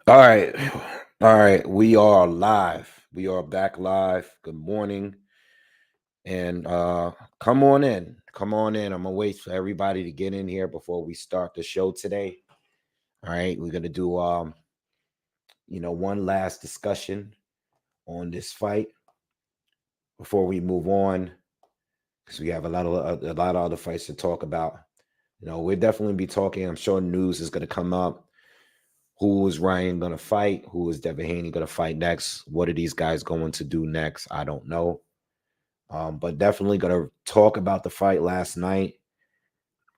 All right. All right. We are live. We are back live. Good morning. And come on in. Come on in. I'm gonna wait for everybody to get in here before we start the show today. All right. We're gonna do one last discussion on this fight before we move on. Because we have a lot of other fights to talk about. We'll definitely be talking. I'm sure news is gonna come up. Who is Ryan going to fight? Who is Devin Haney going to fight next? What are these guys going to do next? I don't know. But definitely going to talk about the fight last night.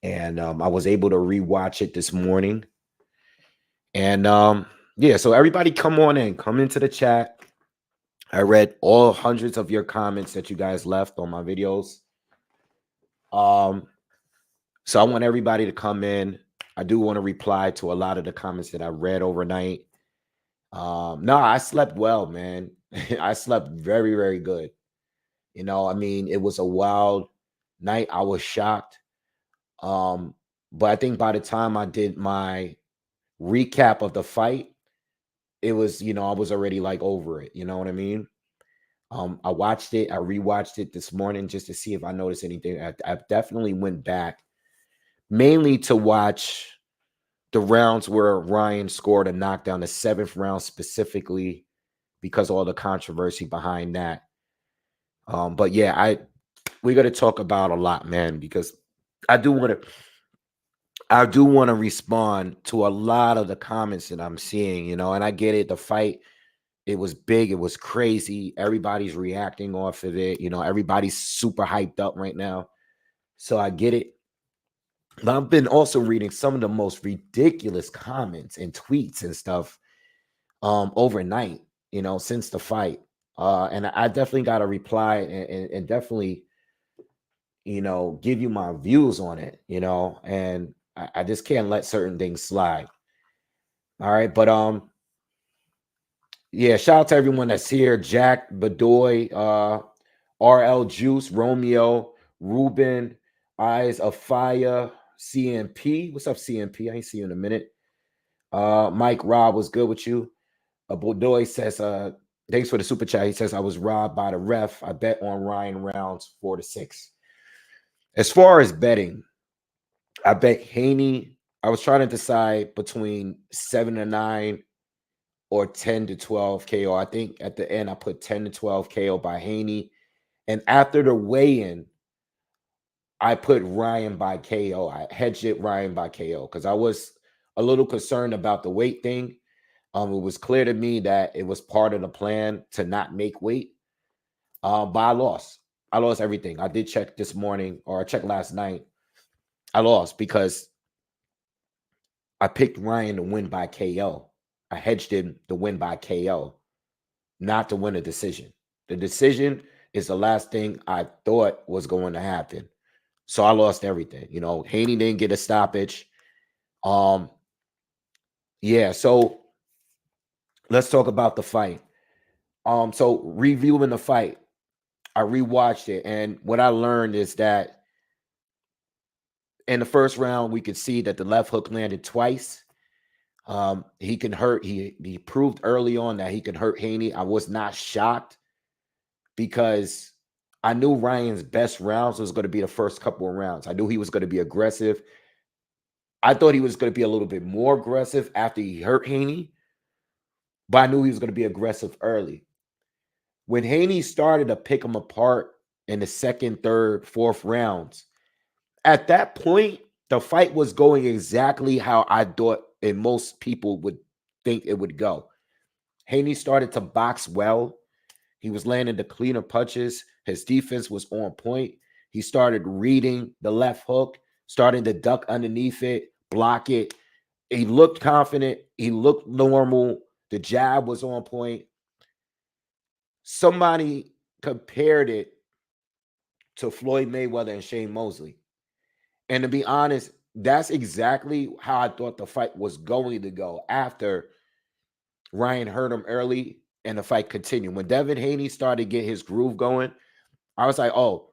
And I was able to rewatch it this morning. And yeah, so everybody come on in, come into the chat. I read all hundreds of your comments that you guys left on my videos. So I want everybody to come in. I do want to reply to a lot of the comments that I read overnight. No, I slept well, man. I slept very, very good. I mean, it was a wild night. I was shocked. But I think by the time I did my recap of the fight, it was, I was already like over it. You know what I mean? I watched it, I rewatched it this morning just to see if I noticed anything. I definitely went back mainly to watch the rounds where Ryan scored a knockdown, the seventh round specifically, because of all the controversy behind that. But yeah, we're gonna talk about a lot, man, because I do want to respond to a lot of the comments that I'm seeing, and I get it. The fight, it was big, it was crazy. Everybody's reacting off of it, everybody's super hyped up right now. So I get it. But I've been also reading some of the most ridiculous comments and tweets and stuff overnight, since the fight. And I definitely got to reply and definitely, give you my views on it, and I just can't let certain things slide. All right. But yeah, shout out to everyone that's here. Jack, Bedoy, RL Juice, Romeo, Ruben, Eyes of Fire, CMP. What's up, CMP? I ain't see you in a minute. Mike Rob was good with you. Bedoy says, thanks for the super chat. He says, I was robbed by the ref. I bet on Ryan rounds 4-6. As far as betting, I bet Haney. I was trying to decide between 7-9 or 10-12 KO. I think at the end I put 10-12 KO by Haney. And after the weigh-in, I put Ryan by KO. I hedged it Ryan by KO because I was a little concerned about the weight thing. It was clear to me that it was part of the plan to not make weight. But I lost. I lost everything. I did check this morning, or I checked last night. I lost because I picked Ryan to win by KO. I hedged him to win by KO, not to win a decision. The decision is the last thing I thought was going to happen. So I lost everything. Haney didn't get a stoppage. Um, yeah, so let's talk about the fight. So reviewing the fight, I rewatched it, and what I learned is that in the first round, we could see that the left hook landed twice. He can hurt. He proved early on that he can hurt Haney. I was not shocked because I knew Ryan's best rounds was going to be the first couple of rounds. I knew he was going to be aggressive. I thought he was going to be a little bit more aggressive after he hurt Haney, but I knew he was going to be aggressive early. When Haney started to pick him apart in the second, third, fourth rounds, at that point, the fight was going exactly how I thought and most people would think it would go. Haney started to box well. He was landing the cleaner punches. His defense was on point. He started reading the left hook, starting to duck underneath it, block it. He looked confident. He looked normal. The jab was on point. Somebody compared it to Floyd Mayweather and Shane Mosley. And to be honest, that's exactly how I thought the fight was going to go after Ryan hurt him early and the fight continued. When Devin Haney started to get his groove going, I was like, oh,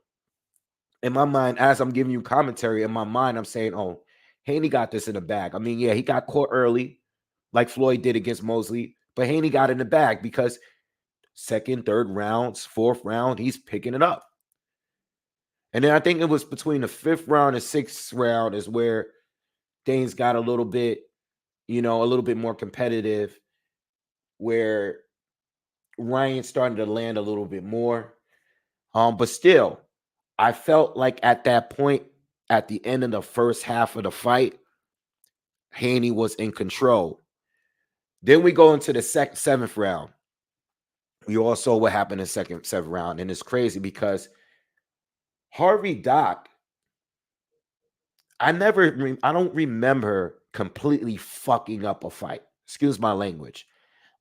in my mind, as I'm giving you commentary, in my mind, I'm saying, oh, Haney got this in the bag. I mean, yeah, he got caught early, like Floyd did against Mosley, but Haney got in the bag because second, third rounds, fourth round, he's picking it up. And then I think it was between the fifth round and sixth round is where things got a little bit, a little bit more competitive, where Ryan started to land a little bit more. But still, I felt like at that point, at the end of the first half of the fight, Haney was in control. Then we go into the seventh round. We all saw what happened in seventh round, and it's crazy because Harvey Dock, I don't remember completely fucking up a fight. Excuse my language.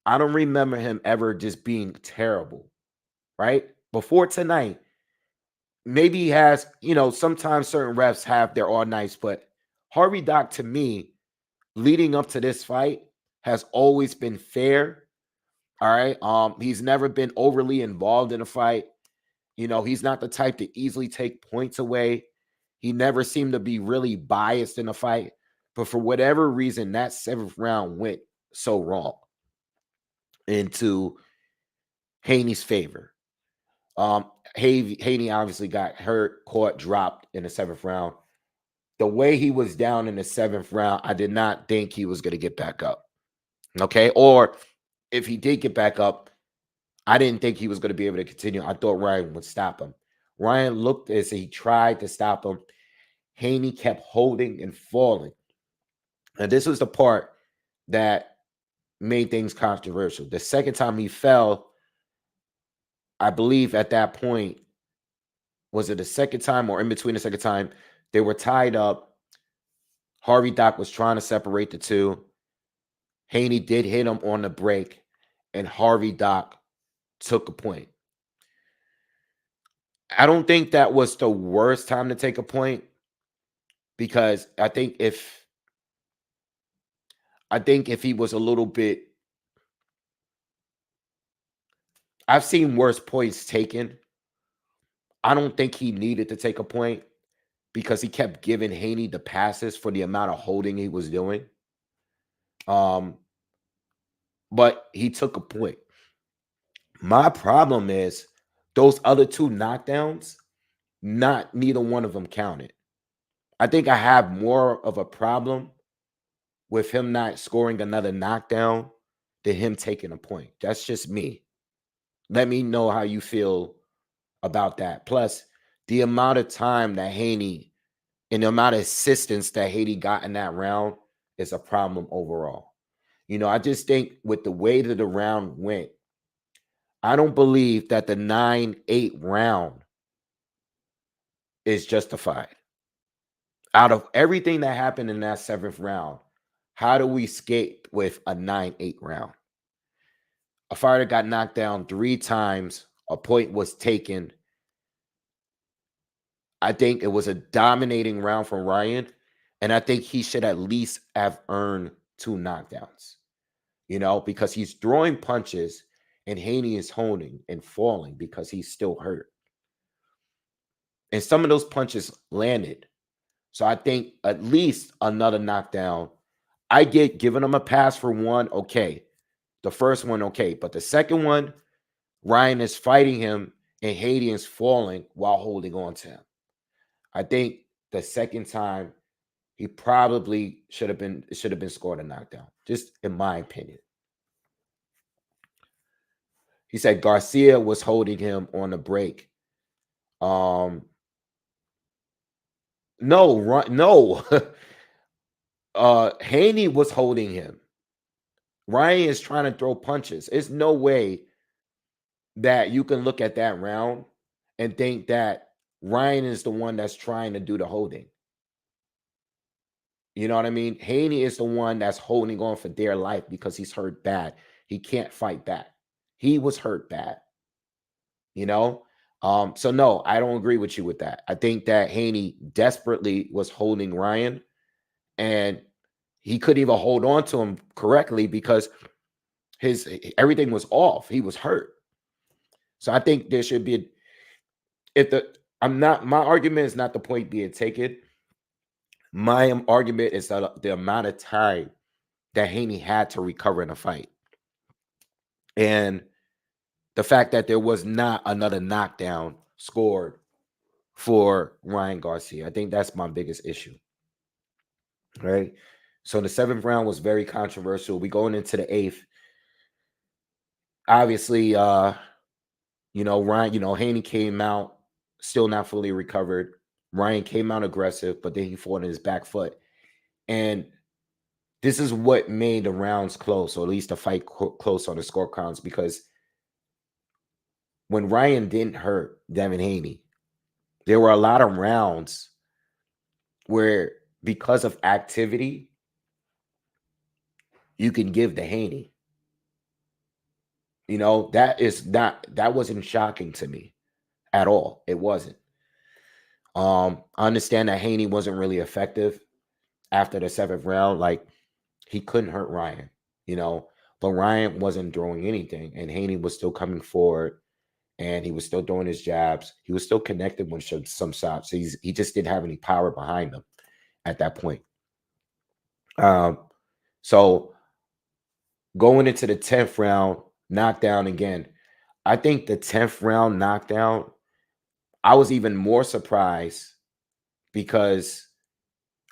I don't remember him ever just being terrible, right? Before tonight, maybe he has, sometimes certain refs have their all nights, but Harvey Dock, to me, leading up to this fight, has always been fair. All right. He's never been overly involved in a fight. He's not the type to easily take points away. He never seemed to be really biased in a fight. But for whatever reason, that seventh round went so wrong into Haney's favor. Haney obviously got hurt, caught, dropped in the seventh round. The way he was down in the seventh round, I did not think he was going to get back up. Okay. Or if he did get back up, I didn't think he was going to be able to continue. I thought Ryan would stop him. Ryan looked as he tried to stop him. Haney kept holding and falling. And this was the part that made things controversial. The second time he fell, I believe at that point, was it the second time or in between the second time, they were tied up. Harvey Dock was trying to separate the two. Haney did hit him on the break, and Harvey Dock took a point. I don't think that was the worst time to take a point, because I think if he was a little bit, I've seen worse points taken. I don't think he needed to take a point because he kept giving Haney the passes for the amount of holding he was doing. But he took a point. My problem is those other two knockdowns, neither one of them counted. I think I have more of a problem with him not scoring another knockdown than him taking a point. That's just me. Let me know how you feel about that. Plus, the amount of time that Haney and the amount of assistance that Haney got in that round is a problem overall. I just think with the way that the round went, I don't believe that the 9-8 round is justified. Out of everything that happened in that seventh round, how do we escape with a 9-8 round? A fighter got knocked down 3 times. A point was taken. I think it was a dominating round from Ryan, and I think he should at least have earned 2 knockdowns, because he's throwing punches and Haney is holding and falling because he's still hurt. And some of those punches landed. So I think at least another knockdown. I get giving him a pass for one, okay. The first one, okay. But the second one, Ryan is fighting him and Haney is falling while holding on to him. I think the second time he probably should have been scored a knockdown, just in my opinion. He said Garcia was holding him on the break. No. Haney was holding him. Ryan is trying to throw punches. There's no way that you can look at that round and think that Ryan is the one that's trying to do the holding. You know what I mean? Haney is the one that's holding on for dear life because he's hurt bad. He can't fight back. He was hurt bad. So no, I don't agree with you with that. I think that Haney desperately was holding Ryan, and he couldn't even hold on to him correctly because everything was off. He was hurt. So I think there should be my argument is not the point being taken. My argument is the amount of time that Haney had to recover in a fight. And the fact that there was not another knockdown scored for Ryan Garcia. I think that's my biggest issue. Right. So the 7th round was very controversial. We going into the 8th. Obviously, Ryan, Haney came out still not fully recovered. Ryan came out aggressive, but then he fought on his back foot. And this is what made the rounds close, or at least the fight close on the scorecards, because when Ryan didn't hurt Devin Haney, there were a lot of rounds where, because of activity, you can give to Haney. That wasn't shocking to me at all. It wasn't. I understand that Haney wasn't really effective after the 7th round. Like, he couldn't hurt Ryan, but Ryan wasn't throwing anything, and Haney was still coming forward, and he was still doing his jabs. He was still connected with some shots. He just didn't have any power behind him at that point. So going into the 10th round, knockdown again. I think the 10th round knockdown, I was even more surprised because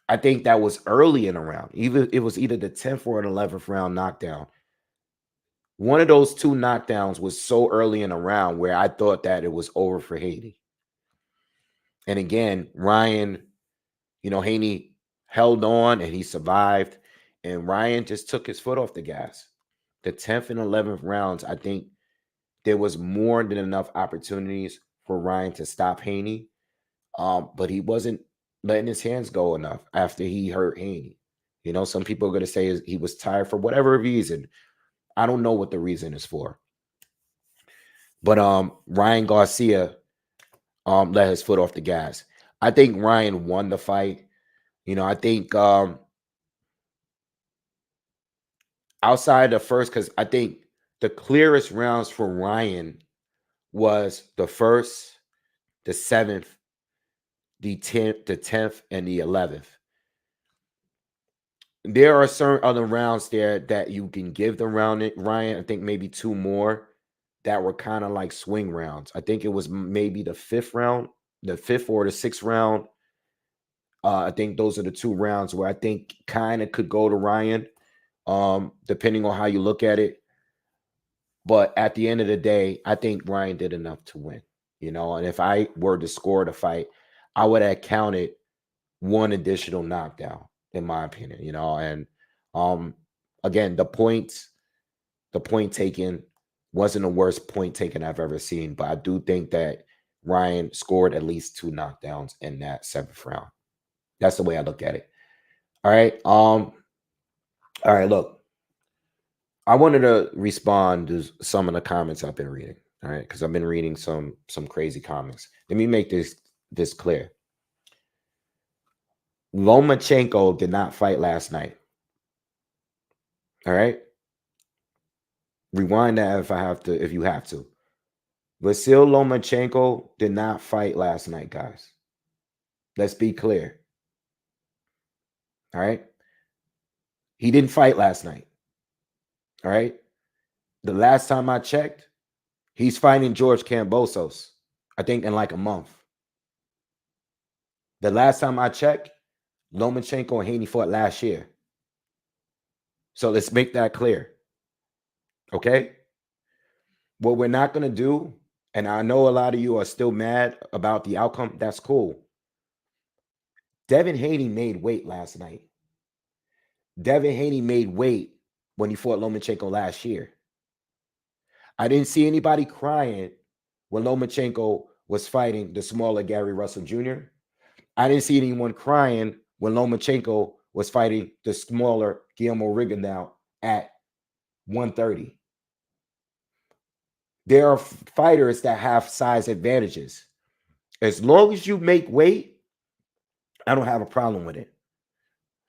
I think that was early in the round. It was either the 10th or an 11th round knockdown. One of those two knockdowns was so early in the round where I thought that it was over for Haney. And again, Ryan, Haney held on and he survived. And Ryan just took his foot off the gas. The 10th and 11th rounds, I think there was more than enough opportunities for Ryan to stop Haney. But he wasn't letting his hands go enough after he hurt Haney. Some people are going to say he was tired for whatever reason. I don't know what the reason is for. But Ryan Garcia let his foot off the gas. I think Ryan won the fight. I think outside the first, because I think the clearest rounds for Ryan was the 1st, the 7th, the 10th, and the 11th. There are certain other rounds there that you can give the round Ryan. I think maybe 2 more that were kind of like swing rounds. I think it was maybe the 5th round, the 5th or the 6th round. I think those are the 2 rounds where I think kind of could go to Ryan, depending on how you look at it. But at the end of the day, I think Ryan did enough to win, and if I were to score the fight, I would have counted 1 additional knockdown, in my opinion, and again, the point taken wasn't the worst point taken I've ever seen, but I do think that Ryan scored at least 2 knockdowns in that 7th round. That's the way I look at it. All right. All right, look. I wanted to respond to some of the comments I've been reading. All right, because I've been reading some crazy comments. Let me make this clear. Lomachenko did not fight last night. All right. Rewind that if you have to. Vasyl Lomachenko did not fight last night, guys. Let's be clear. All right. He didn't fight last night. All right. The last time I checked, he's fighting George Kambosos, I think in like a month. The last time I checked, Lomachenko and Haney fought last year. So let's make that clear. Okay? What we're not going to do, and I know a lot of you are still mad about the outcome, that's cool. Devin Haney made weight last night. Devin Haney made weight when he fought Lomachenko last year. I didn't see anybody crying when Lomachenko was fighting the smaller Gary Russell Jr. I didn't see anyone crying when Lomachenko was fighting the smaller Guillermo Rigondeaux at 130. There are fighters that have size advantages. As long as you make weight, I don't have a problem with it.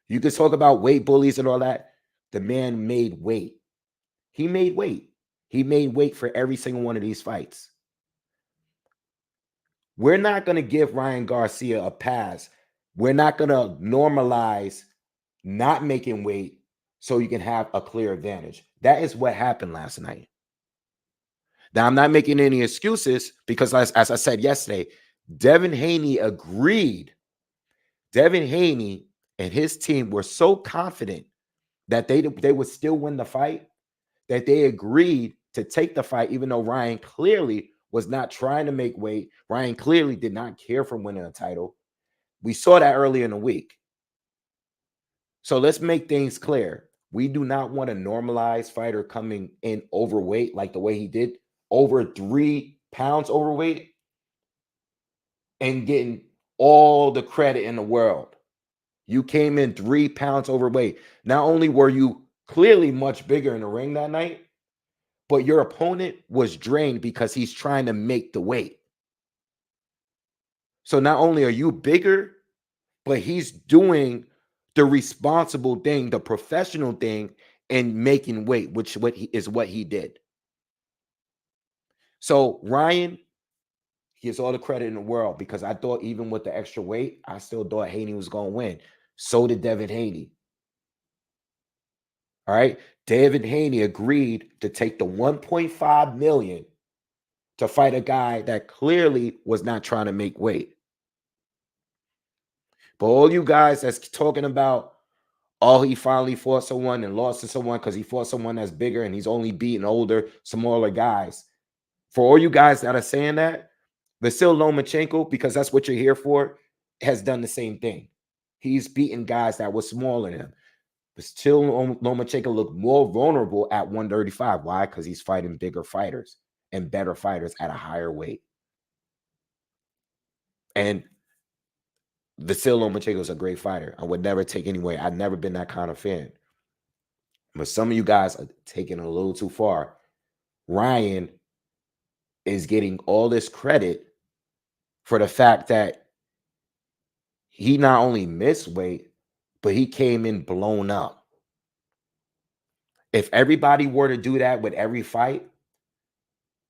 You can talk about weight bullies and all that. The man made weight. He made weight. He made weight for every single one of these fights. We're not going to give Ryan Garcia a pass. We're not going to normalize not making weight so you can have a clear advantage. That is what happened last night. Now, I'm not making any excuses because, as I said yesterday, Devin Haney agreed. Devin Haney and his team were so confident that they would still win the fight that they agreed to take the fight, even though Ryan clearly was not trying to make weight. Ryan clearly did not care for winning a title. We saw that earlier in the week. So let's make things clear. We do not want a normalized fighter coming in overweight like the way he did, over 3 pounds overweight, and getting all the credit in the world. You came in 3 pounds overweight. Not only were you clearly much bigger in the ring that night, but your opponent was drained because he's trying to make the weight. So not only are you bigger, but he's doing the responsible thing, the professional thing, and making weight, which what he did. So Ryan, he gets all the credit in the world because I thought even with the extra weight, I still thought Haney was going to win. So did Devin Haney. All right. Devin Haney agreed to take the 1.5 million to fight a guy that clearly was not trying to make weight. But all you guys that's talking about, oh, he finally fought someone and lost to someone because he fought someone that's bigger and he's only beating older, smaller guys. For all you guys that are saying that, Vasyl Lomachenko, because that's what you're here for, has done the same thing. He's beaten guys that were smaller than him. But still, Lomachenko looked more vulnerable at 135. Why? Because he's fighting bigger fighters and better fighters at a higher weight. And Vasyl Lomachenko is a great fighter. I would never take anyway. I've never been that kind of fan. But some of you guys are taking it a little too far. Ryan is getting all this credit for the fact that he not only missed weight, but he came in blown up. If everybody were to do that with every fight,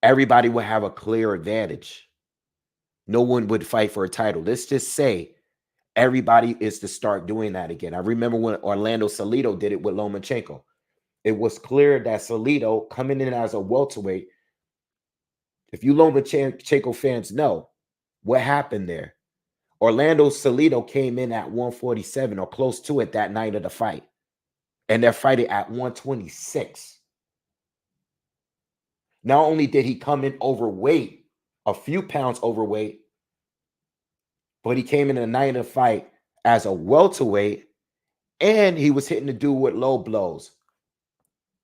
everybody would have a clear advantage. No one would fight for a title. Let's just say everybody is to start doing that again. I remember when Orlando Salido did it with Lomachenko. It was clear that Salido coming in as a welterweight, if you Lomachenko fans know what happened there. Orlando Salido came in at 147 or close to it that night of the fight. And they're fighting at 126. Not only did he come in overweight, a few pounds overweight, but he came in the night of the fight as a welterweight, and he was hitting the dude with low blows.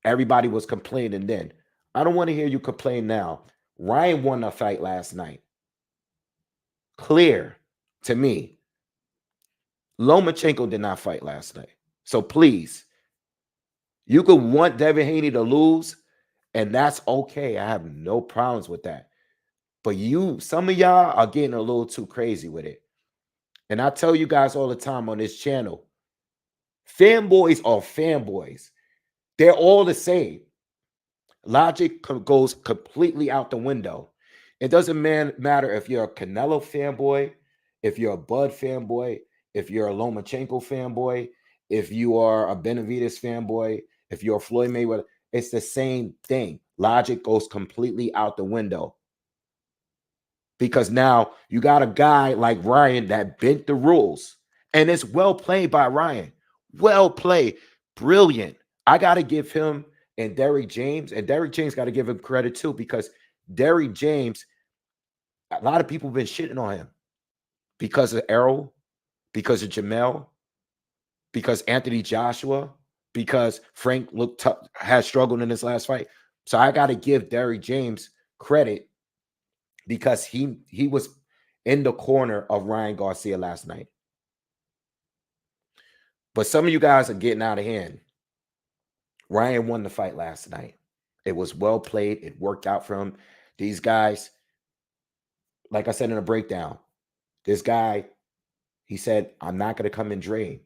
Everybody was complaining then. I don't want to hear you complain now. Ryan won the fight last night. Clear to me. Lomachenko did not fight last night. So please, you could want Devin Haney to lose, and that's okay. I have no problems with that. But some of y'all are getting a little too crazy with it. And I tell you guys all the time on this channel, fanboys are fanboys. They're all the same. Logic goes completely out the window. It doesn't matter if you're a Canelo fanboy, if you're a Bud fanboy, if you're a Lomachenko fanboy, if you are a Benavidez fanboy, if you're a Floyd Mayweather. It's the same thing. Logic goes completely out the window. Because now you got a guy like Ryan that bent the rules. And it's well played by Ryan. Well played. Brilliant. I got to give him and Derrick James got to give him credit too, because Derrick James, a lot of people have been shitting on him because of Errol, because of Jamel, because Anthony Joshua, because Frank looked tough, has struggled in his last fight. So I got to give Derrick James credit because he was in the corner of Ryan Garcia last night. But some of you guys are getting out of hand. Ryan won the fight last night. It was well played. It worked out for him. These guys, like I said in a breakdown, this guy, he said, I'm not going to come and drain.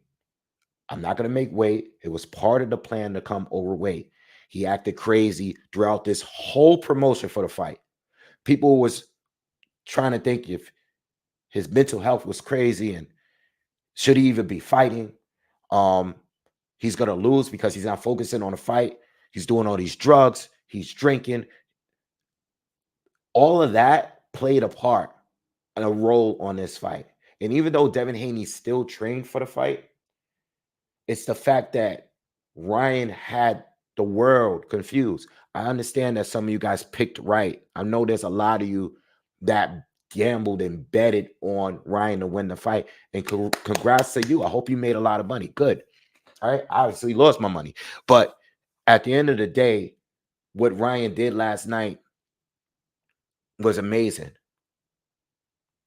I'm not going to make weight. It was part of the plan to come overweight. He acted crazy throughout this whole promotion for the fight. People was trying to think if his mental health was crazy and should he even be fighting. He's going to lose because he's not focusing on the fight. He's doing all these drugs. He's drinking. All of that played a part and a role on this fight. And even though Devin Haney still trained for the fight, it's the fact that Ryan had the world confused. I understand that some of you guys picked right. I know there's a lot of you that gambled and betted on Ryan to win the fight. And congrats to you. I hope you made a lot of money. Good. All right. I obviously lost my money. But at the end of the day, what Ryan did last night was amazing.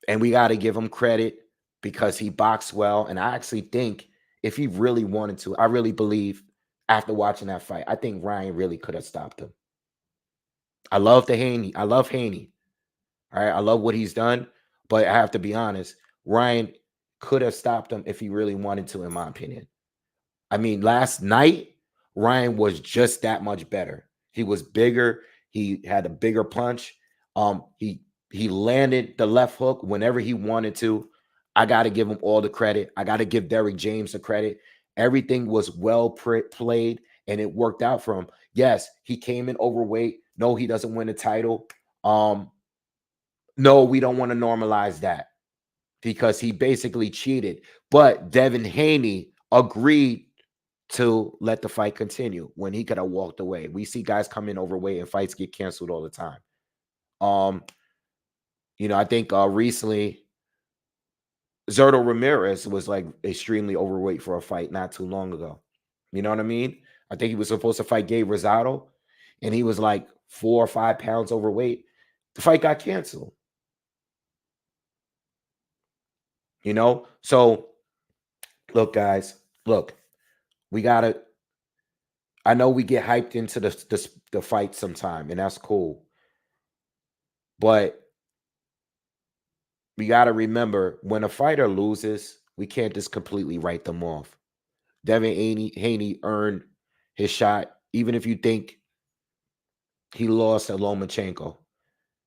And we got to give him credit because he boxed well. And I actually think if he really wanted to, I really believe after watching that fight, I think Ryan really could have stopped him. I love the Haney. I love Haney. All right. I love what he's done. But I have to be honest, Ryan could have stopped him if he really wanted to, in my opinion. I mean, last night, Ryan was just that much better. He was bigger. He had a bigger punch. He landed the left hook whenever he wanted to. I got to give him all the credit. I got to give Derrick James the credit. Everything was well played, and it worked out for him. Yes, he came in overweight. No, he doesn't win a title. No, we don't want to normalize that because he basically cheated. But Devin Haney agreed to let the fight continue when he could have walked away. We see guys come in overweight and fights get canceled all the time. I think recently Zerto Ramirez was like extremely overweight for a fight not too long ago. You know what I mean? I think he was supposed to fight Gabe Rosado, and he was like 4 or 5 pounds overweight. The fight got canceled. So look, guys, we gotta. I know we get hyped into the fight sometime, and that's cool. But we got to remember when a fighter loses, we can't just completely write them off. Devin Haney earned his shot, even if you think he lost to Lomachenko.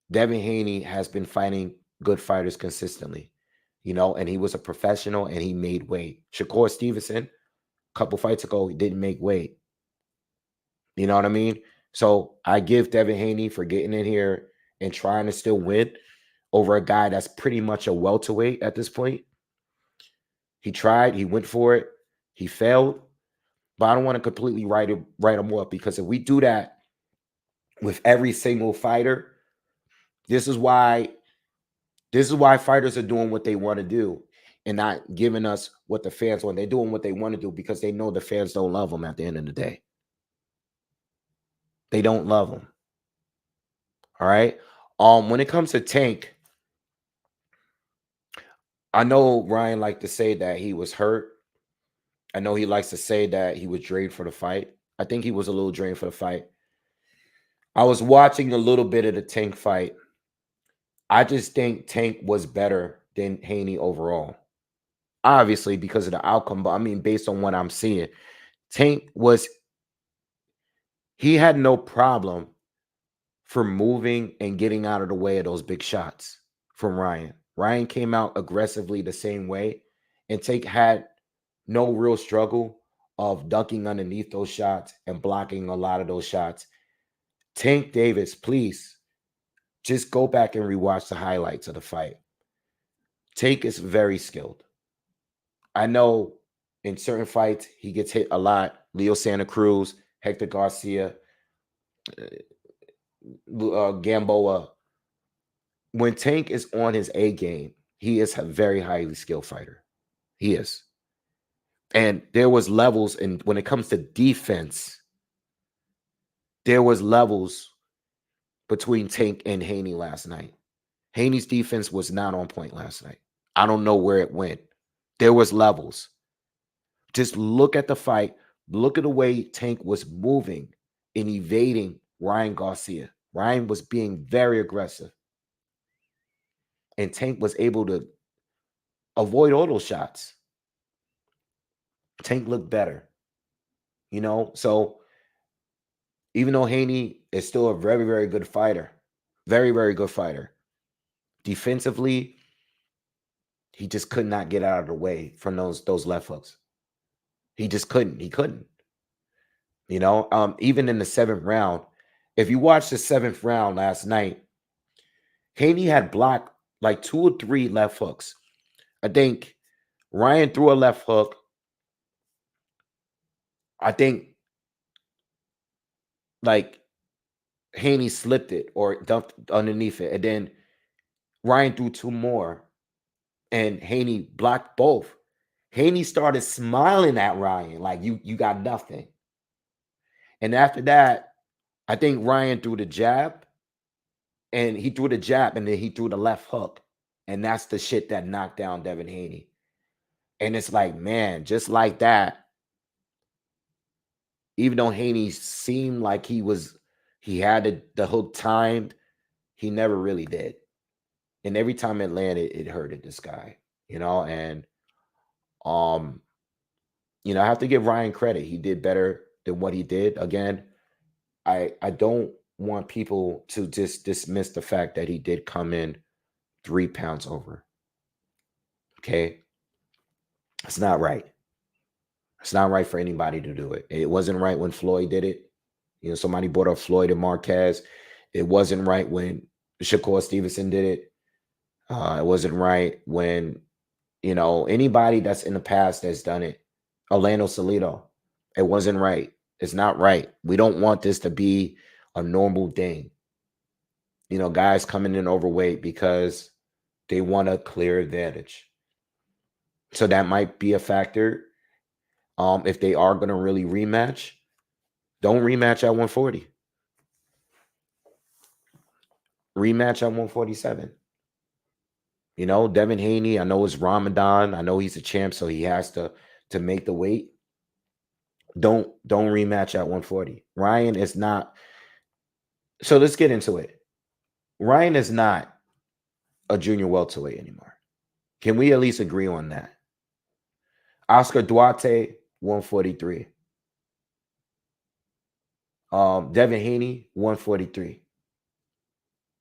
Devin Haney has been fighting good fighters consistently, and he was a professional and he made weight. Shakur Stevenson, a couple fights ago, he didn't make weight. You know what I mean? So I give Devin Haney for getting in here and trying to still win over a guy that's pretty much a welterweight at this point. He tried, he went for it, he failed, but I don't want to completely write him off because if we do that with every single fighter, this is why fighters are doing what they want to do and not giving us what the fans want. They're doing what they want to do because they know the fans don't love them at the end of the day. They don't love them. All right. When it comes to Tank, I know Ryan liked to say that he was hurt. I know he likes to say that he was drained for the fight. I think he was a little drained for the fight. I was watching a little bit of the Tank fight. I just think Tank was better than Haney overall. Obviously, because of the outcome, but I mean, based on what I'm seeing, he had no problem for moving and getting out of the way of those big shots from Ryan. Ryan came out aggressively the same way, and Tank had no real struggle of ducking underneath those shots and blocking a lot of those shots. Tank Davis, please just go back and rewatch the highlights of the fight. Tank is very skilled. I know in certain fights he gets hit a lot. Leo Santa Cruz, Hector Garcia, Gamboa. When Tank is on his A game, he is a very highly skilled fighter. He is. And there was levels, and when it comes to defense, there was levels between Tank and Haney last night. Haney's defense was not on point last night. I don't know where it went. There was levels. Just look at the fight. Look at the way Tank was moving and evading Ryan Garcia. Ryan was being very aggressive. And Tank was able to avoid all those shots. Tank looked better. So even though Haney is still a very, very good fighter, very, very good fighter, defensively, he just could not get out of the way from those left hooks. He just couldn't. He couldn't. You know, even in the 7th round, if you watch the 7th round last night, Haney had blocked like 2 or 3 left hooks. I think Ryan threw a left hook. I think like Haney slipped it or dumped underneath it. And then Ryan threw 2 more and Haney blocked both. Haney started smiling at Ryan like you got nothing. And after that, I think Ryan threw the jab and he threw the jab and then he threw the left hook. And that's the shit that knocked down Devin Haney. And it's like, man, just like that, even though Haney seemed like he had the hook timed, he never really did. And every time it landed, it hurted this guy, you know, and you know, I have to give Ryan credit. He did better than what he did. Again, I don't want people to just dismiss the fact that he did come in 3 pounds over. Okay. It's not right. It's not right for anybody to do it. It wasn't right when Floyd did it. You know, somebody brought up Floyd and Marquez. It wasn't right when Shakur Stevenson did it. It wasn't right when, you know, anybody that's in the past that's done it. Orlando Salido. It wasn't right. It's not right. We don't want this to be a normal thing. You know, guys coming in overweight because they want a clear advantage. So that might be a factor. If they are going to really rematch, don't rematch at 140. Rematch at 147. You know, Devin Haney, I know it's Ramadan. I know he's a champ, so he has to make the weight. Don't rematch at 140. Ryan is not. So let's get into it. Ryan is not a junior welterweight anymore. Can we at least agree on that? Oscar Duarte, 143. Devin Haney, 143.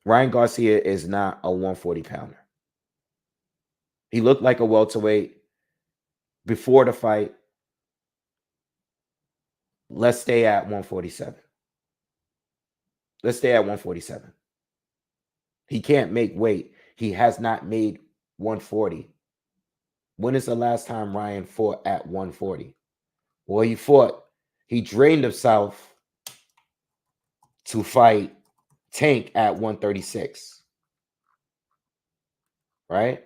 Ryan Garcia is not a 140 pounder. He looked like a welterweight before the fight. Let's stay at 147. Let's stay at 147. He can't make weight. He has not made 140. When is the last time Ryan fought at 140? Well, he drained himself to fight Tank at 136. Right?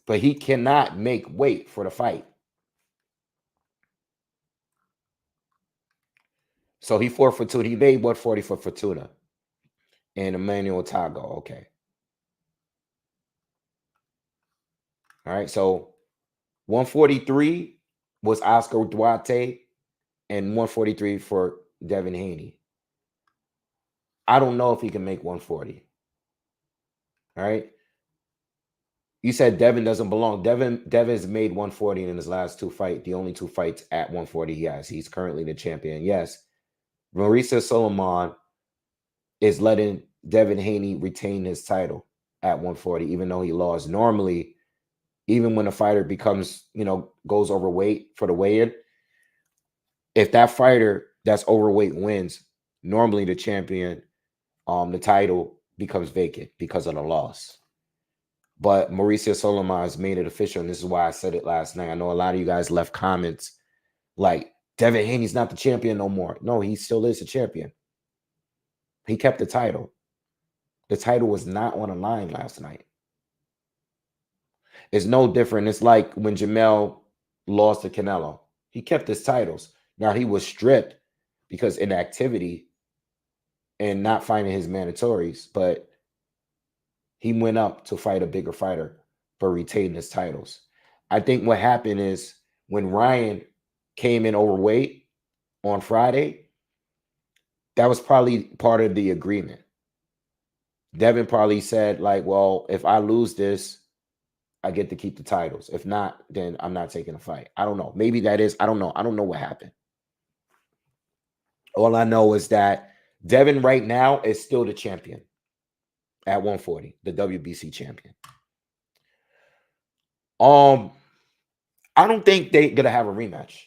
But he cannot make weight for the fight. So he fought Fortuna. He made 140 for Fortuna. And Emmanuel Tago. Okay. All right. So 143 was Oscar Duarte and 143 for Devin Haney. I don't know if he can make 140. All right. You said Devin doesn't belong. Devin's made 140 in his last 2 fights. The only 2 fights at 140 he has. He's currently the champion. Yes. Mauricio Solomon is letting Devin Haney retain his title at 140, even though he lost. Normally, even when a fighter becomes, you know, goes overweight for the weigh-in, if that fighter that's overweight wins, normally the champion, the title becomes vacant because of the loss. But Mauricio Solomon has made it official, and this is why I said it last night. I know a lot of you guys left comments like, Devin Haney's not the champion no more. No, he still is the champion. He kept the title. The title was not on the line last night. It's no different. It's like when Jamel lost to Canelo. He kept his titles. Now, he was stripped because inactivity and not finding his mandatories, but he went up to fight a bigger fighter but retained his titles. I think what happened is when Ryan came in overweight on Friday, that was probably part of the agreement. Devin probably said, like, well, if I lose this, I get to keep the titles. If not, then I'm not taking a fight. I don't know. Maybe that is. I don't know. I don't know what happened. All I know is that Devin right now is still the champion at 140, the WBC champion. I don't think they're gonna have a rematch.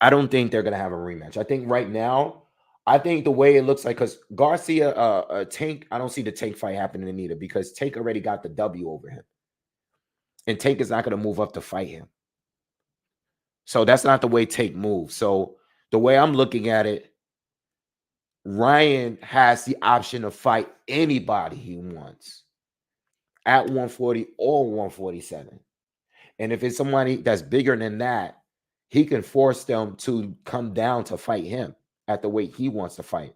I don't think they're gonna have a rematch. I think right now, I think the way it looks like because Garcia, Tank, I don't see the Tank fight happening either because Tank already got the W over him, and Tank is not gonna move up to fight him. So that's not the way Tank moves. So the way I'm looking at it, Ryan has the option to fight anybody he wants at 140 or 147. And if it's somebody that's bigger than that, he can force them to come down to fight him at the weight he wants to fight.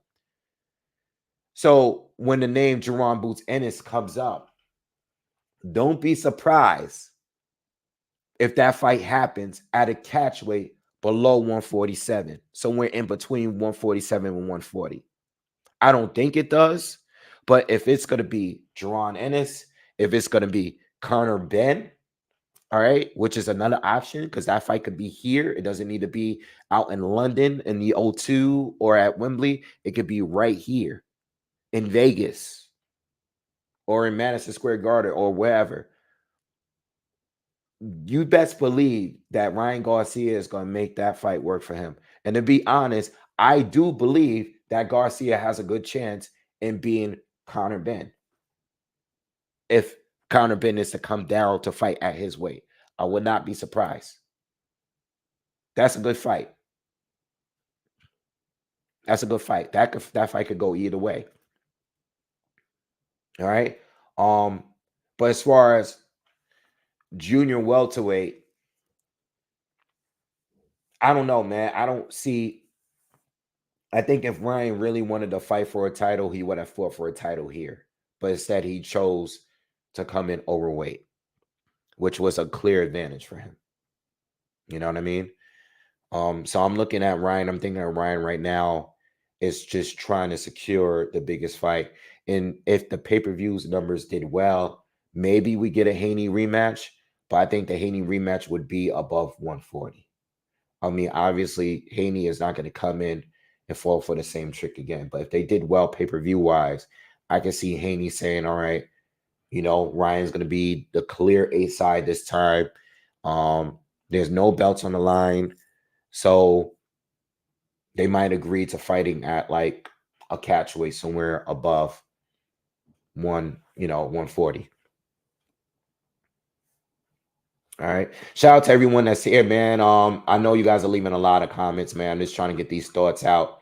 So when the name Jerron Boots Ennis comes up, don't be surprised if that fight happens at a catch weight below 147, somewhere in between 147 and 140. I don't think it does, but if it's going to be Jerron Ennis, if it's going to be Conor Ben, all right, which is another option because that fight could be here. It doesn't need to be out in London in the O2 or at Wembley. It could be right here in Vegas or in Madison Square Garden or wherever. You best believe that Ryan Garcia is going to make that fight work for him. And to be honest, I do believe that Garcia has a good chance in being Conor Ben. If Conor Ben is to come down to fight at his weight, I would not be surprised. That's a good fight. That's a good fight. That fight could go either way. All right. But as far as junior welterweight, I don't know, man. I don't see. I think if Ryan really wanted to fight for a title, he would have fought for a title here. But instead, he chose to come in overweight, which was a clear advantage for him. You know what I mean? So I'm looking at Ryan. I'm thinking of Ryan right now is just trying to secure the biggest fight. And if the pay-per-views numbers did well, maybe we get a Haney rematch. But I think the Haney rematch would be above 140. I mean, obviously, Haney is not going to come in and fall for the same trick again. But if they did well pay-per-view wise, I can see Haney saying, all right, Ryan's going to be the clear A side this time. There's no belts on the line. So they might agree to fighting at like a catch weight somewhere above 140. All right. Shout out to everyone that's here, man. I know you guys are leaving a lot of comments, man. I'm just trying to get these thoughts out.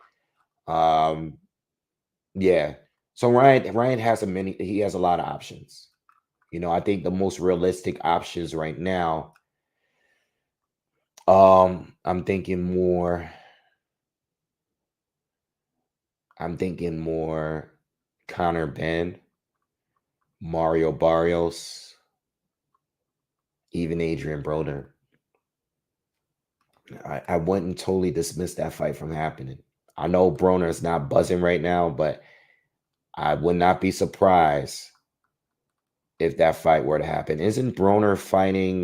Yeah. So Ryan has he has a lot of options. I think the most realistic options right now. I'm thinking more Conor Ben, Mario Barrios, even Adrian Broner. I wouldn't totally dismiss that fight from happening. I know Broner is not buzzing right now, but I would not be surprised if that fight were to happen. Isn't Broner fighting?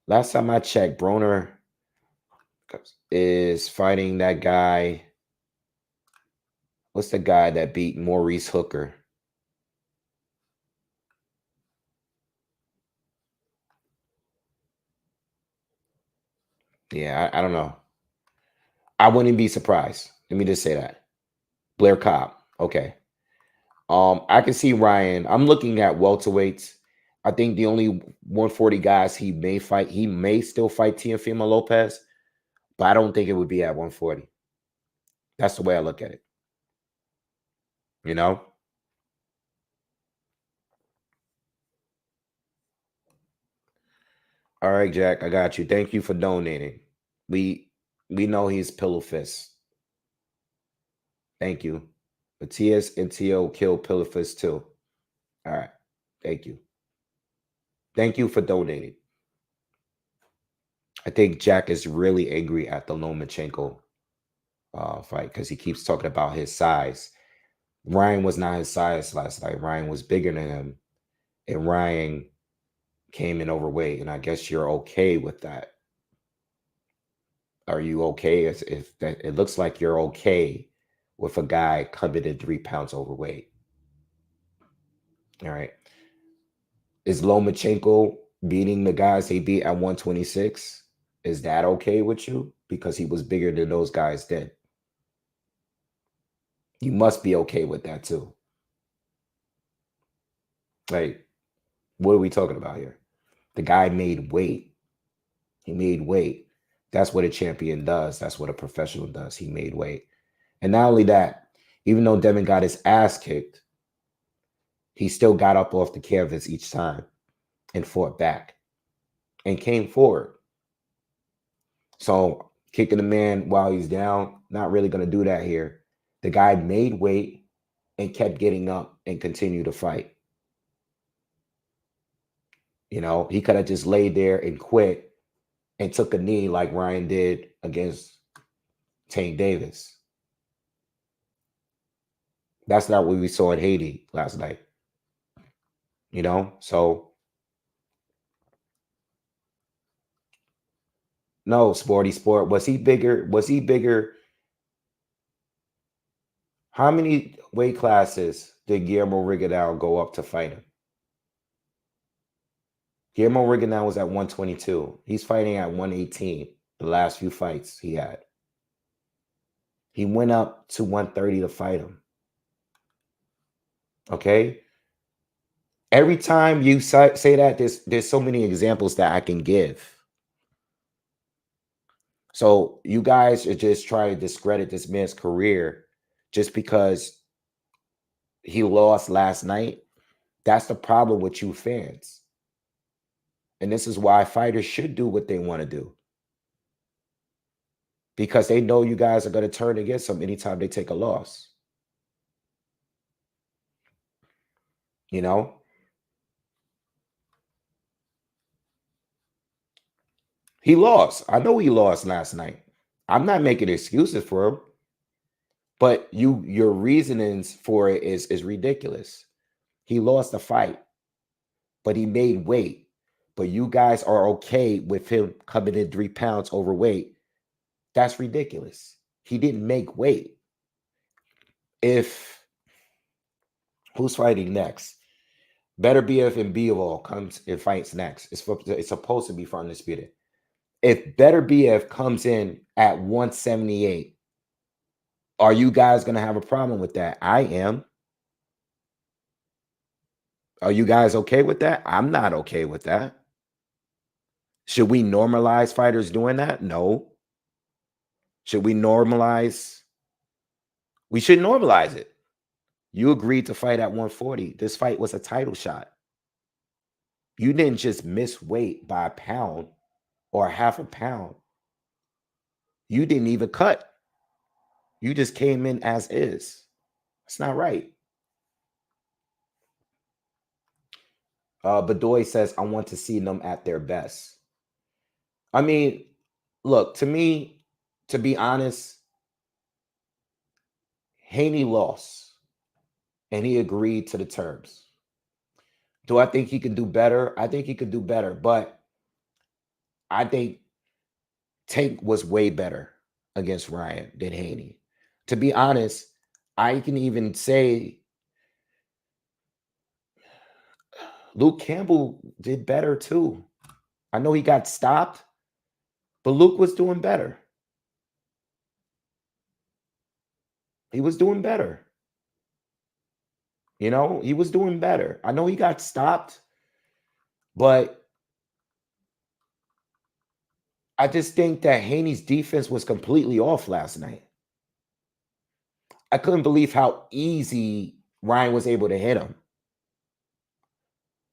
Last time I checked, Broner is fighting that guy. What's the guy that beat Maurice Hooker? Yeah, I don't know. I wouldn't be surprised. Let me just say that. Blair Cobb. Okay. I can see Ryan. I'm looking at welterweights. I think the only 140 guys he may still fight Teofimo Lopez, but I don't think it would be at 140. That's the way I look at it. You know? All right, Jack, I got you. Thank you for donating. We know he's pillow fist. Thank you. Matias and Tio killed pillow fist too. All right. Thank you. Thank you for donating. I think Jack is really angry at the Lomachenko fight because he keeps talking about his size. Ryan was not his size last night. Ryan was bigger than him, and Ryan came in overweight. And I guess you're okay with that. Are you okay? If that it looks like you're okay with a guy coming in 3 pounds overweight. All right. Is Lomachenko beating the guys he beat at 126, is that okay with you? Because he was bigger than those guys then. You must be okay with that too. Like, what are we talking about here? The guy made weight. He made weight. That's what a champion does. That's what a professional does. He made weight. And not only that, even though Devin got his ass kicked, he still got up off the canvas each time and fought back and came forward. So kicking the man while he's down, not really going to do that here. The guy made weight and kept getting up and continued to fight. You know, he could have just laid there and quit and took a knee like Ryan did against Tank Davis. That's not what we saw in Haney last night. You know, so no, Sporty Sport. Was he bigger? Was he bigger? How many weight classes did Guillermo Rigondeaux go up to fight him? Guillermo Rigondeaux was at 122. He's fighting at 118. The last few fights he had. He went up to 130 to fight him. Okay? Every time you say that, there's so many examples that I can give. So you guys are just trying to discredit this man's career just because he lost last night. That's the problem with you fans. And this is why fighters should do what they want to do. Because they know you guys are going to turn against them anytime they take a loss. You know? He lost. I know he lost last night. I'm not making excuses for him. But your reasonings for it is ridiculous. He lost the fight, but he made weight. But you guys are okay with him coming in 3 pounds overweight. That's ridiculous. He didn't make weight. Who's fighting next? Better BF and Bivol comes and fights next. It's supposed to be for undisputed. If Better BF comes in at 178, are you guys going to have a problem with that? I am. Are you guys okay with that? I'm not okay with that. Should we normalize fighters doing that? No. Should we normalize? We should normalize it. You agreed to fight at 140. This fight was a title shot. You didn't just miss weight by a pound or half a pound. You didn't even cut. You just came in as is. That's not right. Bedoy says, I want to see them at their best. I mean, look, to me, to be honest, Haney lost and he agreed to the terms. Do I think he could do better? I think he could do better, but I think Tank was way better against Ryan than Haney. To be honest, I can even say Luke Campbell did better too. I know he got stopped, but Luke was doing better. He was doing better. You know, he was doing better. I know he got stopped, but I just think that Haney's defense was completely off last night. I couldn't believe how easy Ryan was able to hit him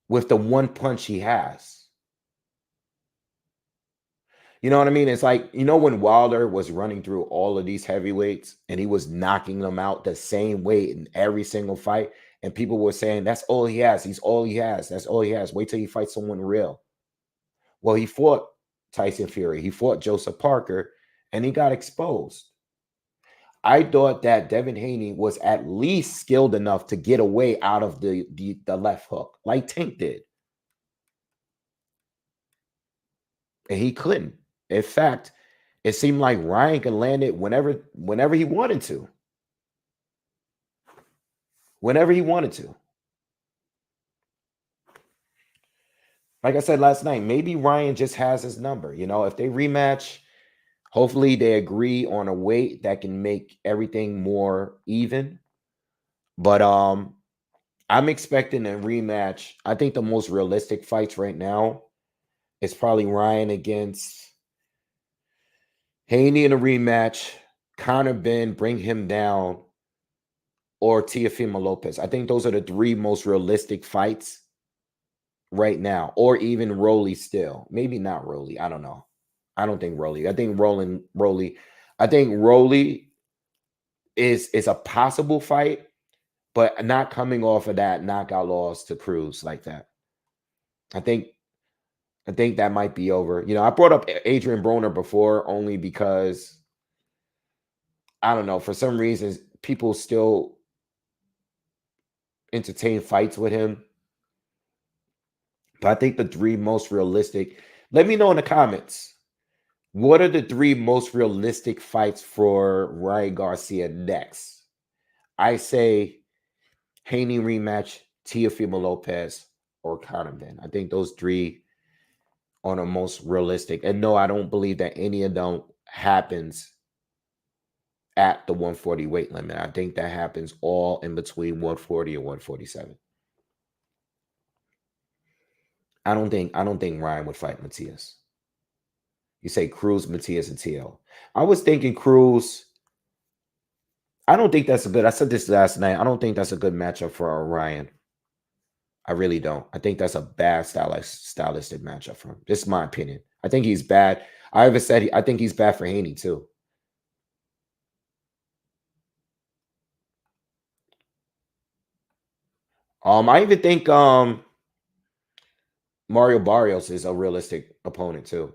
with the one punch he has. You know what I mean? It's like, you know, when Wilder was running through all of these heavyweights and he was knocking them out the same weight in every single fight, and people were saying, that's all he has. He's all he has. That's all he has. Wait till he fights someone real. Well, he fought Tyson Fury. He fought Joseph Parker, and he got exposed. I thought that Devin Haney was at least skilled enough to get away out of the left hook, like Tank did. And he couldn't. In fact, it seemed like Ryan could land it whenever he wanted to. Whenever he wanted to. like I said last night, maybe Ryan just has his number. You know, if they rematch, hopefully they agree on a weight that can make everything more even. But I'm expecting a rematch. I think the most realistic fights right now is probably Ryan against Haney in a rematch, Conor Ben, bring him down, or Teofimo Lopez. I think those are the three most realistic fights right now, or even Rolly still. Maybe not Rolly. I don't know. I don't think Rolly. I think Rolly. I think Rolly is a possible fight, but not coming off of that knockout loss to Cruz like that. I think I think that might be over. You know, I brought up Adrian Broner before only because I don't know, for some reasons people still entertain fights with him. But I think the three most realistic, let me know in the comments. What are the three most realistic fights for Ryan Garcia next? I say Haney rematch, Teofimo Lopez, or Conor Ben. I think those three are the most realistic. And no, I don't believe that any of them happens at the 140 weight limit. I think that happens all in between 140 and 147. I don't think Ryan would fight Matias. You say Cruz, Matias, and TL. I was thinking Cruz. I don't think that's a good. I said this last night. I don't think that's a good matchup for Ryan. I really don't. I think that's a bad stylistic matchup for him. This is my opinion. I think he's bad. I ever said I think he's bad for Haney too. I even think Mario Barrios is a realistic opponent too.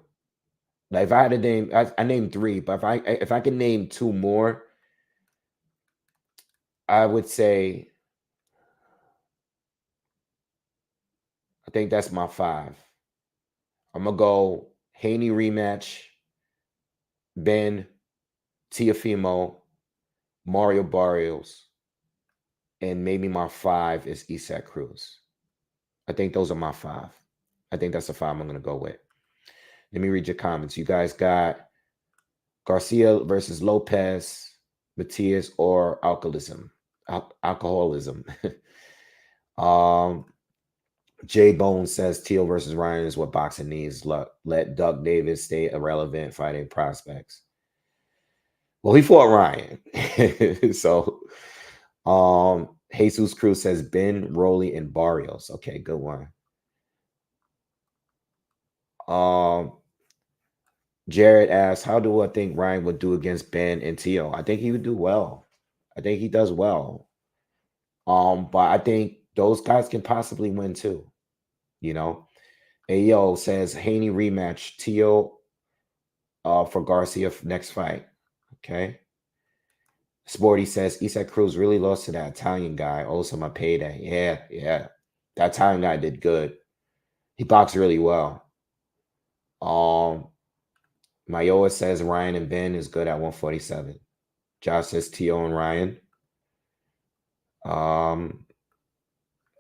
Like if I had to name, I named three, but if I can name two more, I would say I think that's my five. I'm gonna go Haney rematch, Ben, Tiafimo, Mario Barrios, and maybe my five is Isaac Cruz. I think those are my five. I think that's the five I'm gonna go with. Let me read your comments. You guys got Garcia versus Lopez, Matias, or alcoholism. um, J Bone says Teal versus Ryan is what boxing needs. Let Doug Davis stay irrelevant fighting prospects. Well, he fought Ryan. So Jesus Cruz says Ben, Rolly, and Barrios. Okay, good one. Um Jared asks, how do I think Ryan would do against Ben and Tio? I think he would do well. I think he does well. But I think those guys can possibly win too, you know. Ayo says Haney rematch Tio for Garcia next fight. Okay. Sporty says Isak Cruz really lost to that Italian guy. Also my payday. Yeah, yeah. That Italian guy did good. He boxed really well. Mayoa says Ryan and Ben is good at 147. Josh says Tio and Ryan.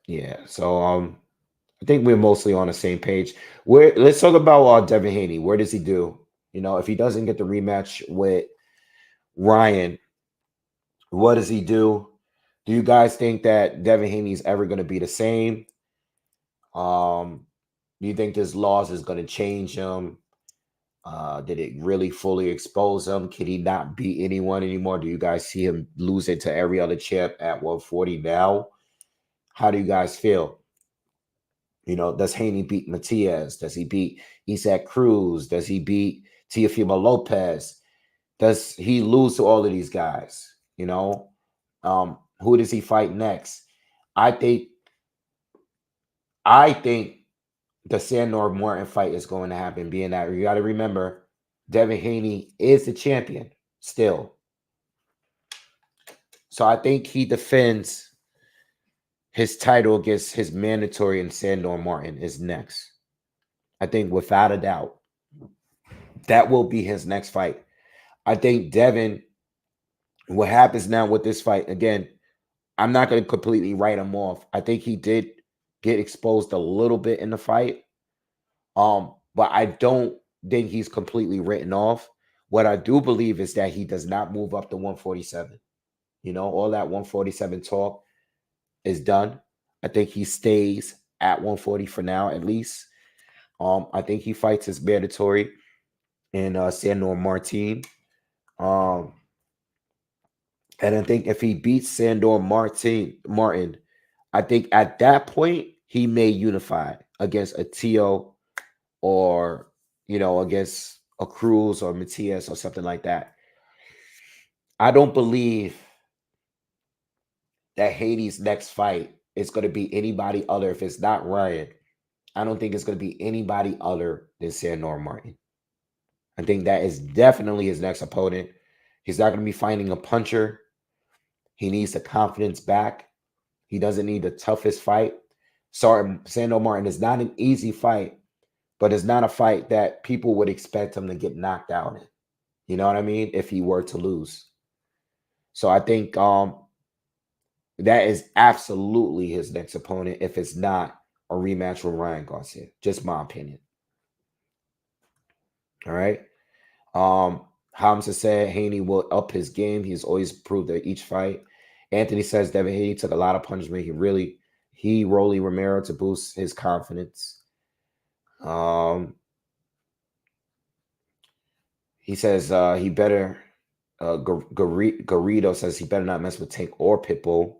Yeah. So I think we're mostly on the same page. Let's talk about Devin Haney. Where does he do? You know, if he doesn't get the rematch with Ryan, what does he do? Do you guys think that Devin Haney is ever going to be the same? Do you think this loss is going to change him? Did it really fully expose him? Can he not beat anyone anymore? Do you guys see him losing to every other champ at 140 now? How do you guys feel? You know, does Haney beat Matias? Does he beat Isaac Cruz? Does he beat Teofimo Lopez? Does he lose to all of these guys? You know, who does he fight next? I think I think the Sandor Morton fight is going to happen, being that you got to remember Devin Haney is the champion still. So I think he defends his title against his mandatory, and Sandor Martin is next. I think without a doubt, that will be his next fight. I think Devin, what happens now with this fight, again, I'm not going to completely write him off. I think he did get exposed a little bit in the fight. But I don't think he's completely written off. What I do believe is that he does not move up to 147. All that 147 talk is done. I think he stays at 140 for now, at least. I think he fights his mandatory in Sandor Martin. Um, and I think if he beats Sandor Martin, I think at that point he may unify against a Tio or against a Cruz or Matias or something like that. I don't believe that Haney's next fight is going to be anybody other. If it's not Ryan, I don't think it's going to be anybody other than Sandor Martin. I think that is definitely his next opponent. He's not going to be fighting a puncher. He needs the confidence back. He doesn't need the toughest fight. Sorry, Sandor Martin is not an easy fight, but it's not a fight that people would expect him to get knocked out in. You know what I mean? If he were to lose. So I think that is absolutely his next opponent if it's not a rematch with Ryan Garcia. Just my opinion. All right. Hamza said Haney will up his game. He's always proved that each fight. Anthony says Devin Haney took a lot of punishment. He Rolly Romero to boost his confidence. He says he better. Garrido says he better not mess with Tank or Pitbull.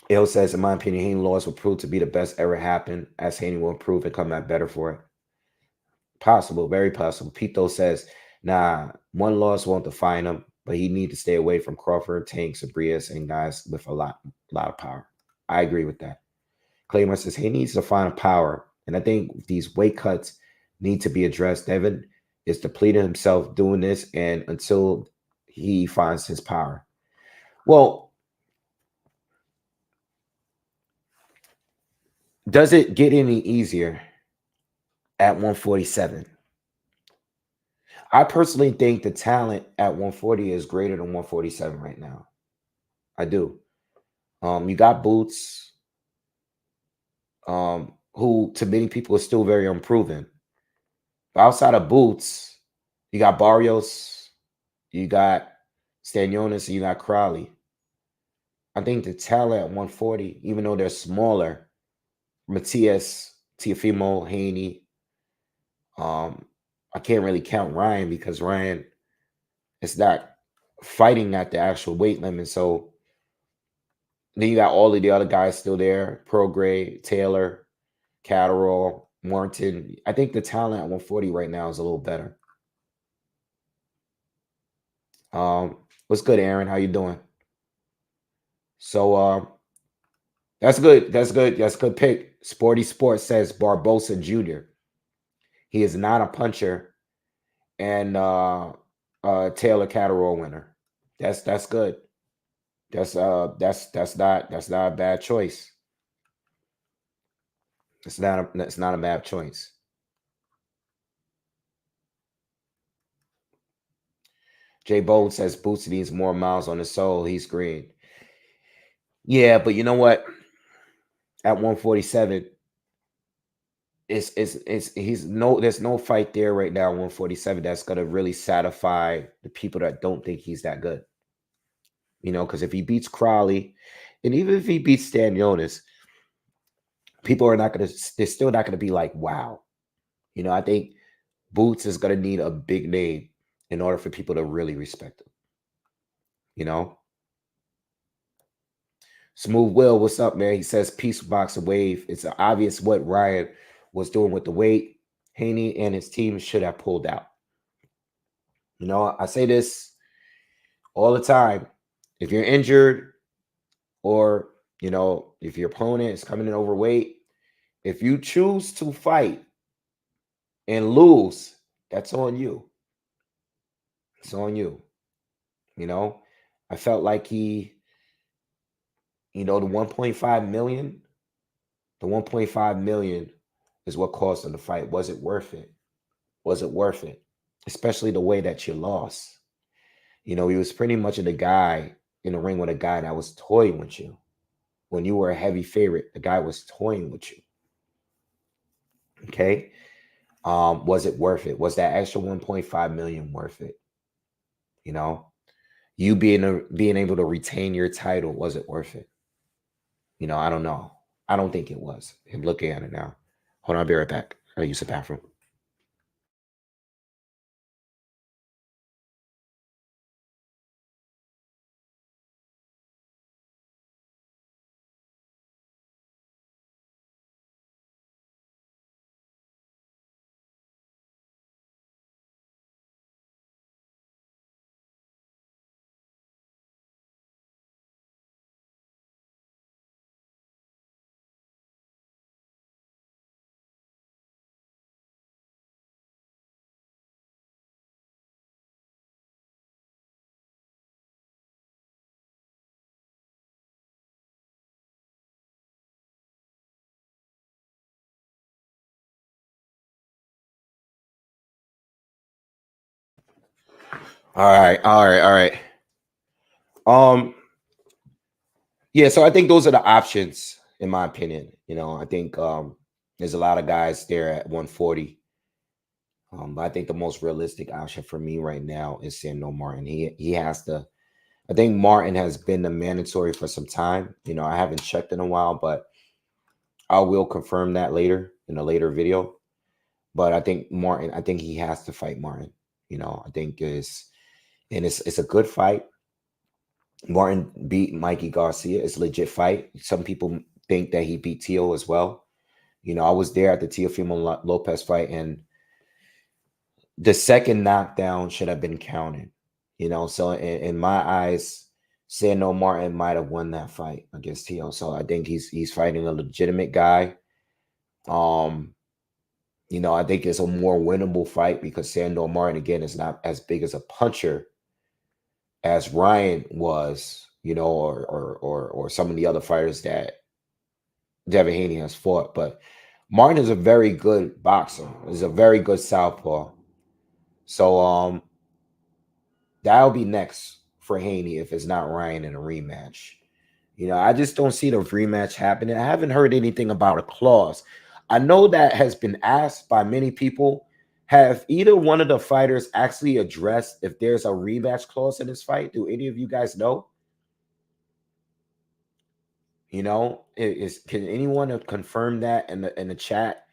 Il says, in my opinion, Haney loss will prove to be the best ever happened, as Haney will improve and come back better for it. Possible, very possible. Pito says, nah, one loss won't define him, but he need to stay away from Crawford, Tank, Sabrias, and guys with a lot of power. I agree with that. Claymore says he needs to find power, and I think these weight cuts need to be addressed. Devin is depleting himself doing this, and until he finds his power. Well, does it get any easier at 147? I personally think the talent at 140 is greater than 147 right now. I do. You got Boots, who to many people is still very unproven. But outside of Boots, you got Barrios, you got Stanionis, and you got Crowley. I think the talent at 140, even though they're smaller, Matias, Teofimo, Haney, I can't really count Ryan because Ryan is not fighting at the actual weight limit. So then you got all of the other guys still there: Prograde, Taylor, Catterall, Martin. I think the talent at 140 right now is a little better. What's good, Aaron? How you doing? So that's good. That's good. That's a good pick. Sporty Sports says Barbosa Jr. He is not a puncher, and Taylor Catterall winner. That's good. That's not a bad choice. It's not a bad choice. Jay Bold says Boots needs more miles on his soul. He's green. Yeah, but you know what? At 147, there's no fight there right now. 147 that's gonna really satisfy the people that don't think he's that good. Because if he beats Crowley, and even if he beats Stanionis, people are not gonna. They're still not gonna be like, wow. I think Boots is gonna need a big name in order for people to really respect him. Smooth Will, what's up, man? He says, peace, Boxingwave. It's obvious what Ryan was doing with the weight. Haney and his team should have pulled out. I say this all the time. If you're injured or, if your opponent is coming in overweight, if you choose to fight and lose, that's on you. It's on you. I felt like the 1.5 million, the 1.5 million is what cost him the fight. Was it worth it? Was it worth it? Especially the way that you lost. He was pretty much in the ring with a guy that was toying with you. When you were a heavy favorite, the guy was toying with you. Okay. Was it worth it? Was that extra 1.5 million worth it? You know, you being able to retain your title, was it worth it? I don't know. I don't think it was. I'm looking at it now. Hold on, I'll be right back. I'll use the bathroom. All right, all right, all right. Um, yeah, so I think those are the options, in my opinion. I think there's a lot of guys there at 140. But I think the most realistic option for me right now is Sandor Martin. He has to. I think Martin has been the mandatory for some time. I haven't checked in a while, but I will confirm that later in a later video. But I think Martin. I think he has to fight Martin. I think it's a good fight. Martin beat Mikey Garcia. It's a legit fight. Some people think that he beat Tio as well. I was there at the Teofimo Lopez fight, and the second knockdown should have been counted. So in my eyes, Sandor Martin might have won that fight against Tio. So I think he's fighting a legitimate guy. Um, I think it's a more winnable fight because Sandor Martin again is not as big as a puncher as Ryan was, or some of the other fighters that Devin Haney has fought. But Martin is a very good boxer. He's a very good southpaw. So that'll be next for Haney if it's not Ryan in a rematch. I just don't see the rematch happening. I haven't heard anything about a clause. I know that has been asked by many people. Have either one of the fighters actually addressed if there's a rematch clause in this fight? Do any of you guys know? Can anyone confirm that in the chat?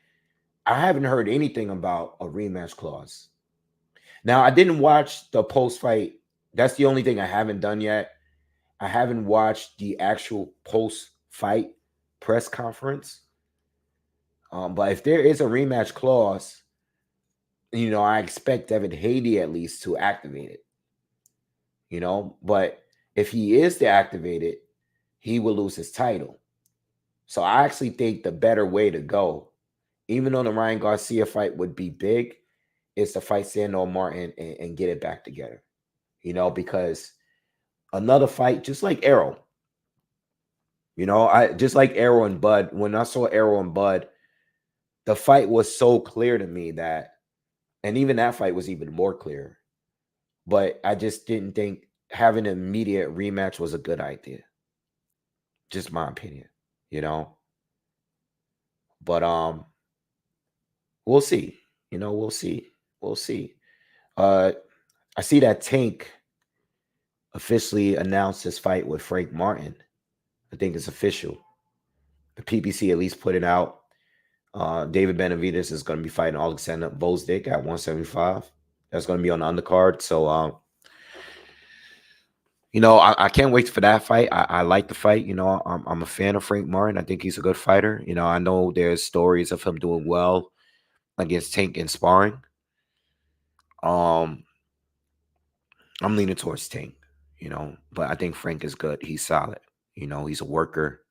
I haven't heard anything about a rematch clause. Now, I didn't watch the post fight. That's the only thing I haven't done yet. I haven't watched the actual post fight press conference. But if there is a rematch clause, I expect Devin Haney at least to activate it. But if he is to activate it, he will lose his title. So I actually think the better way to go, even though the Ryan Garcia fight would be big, is to fight Sandor Martin and get it back together. Because another fight, just like Arrow, I just like Arrow and Bud. When I saw Arrow and Bud, the fight was so clear to me that, and even that fight was even more clear. But I just didn't think having an immediate rematch was a good idea. Just my opinion, you know. But we'll see. We'll see. We'll see. Uh, I see that Tank officially announced his fight with Frank Martin. I think it's official. The PBC at least put it out. David Benavidez is going to be fighting Alexander Bozdik at 175. That's going to be on the undercard. So, I can't wait for that fight. I like the fight. I'm a fan of Frank Martin. I think he's a good fighter. I know there's stories of him doing well against Tank in sparring. Um, I'm leaning towards Tank, but I think Frank is good. He's solid. He's a worker.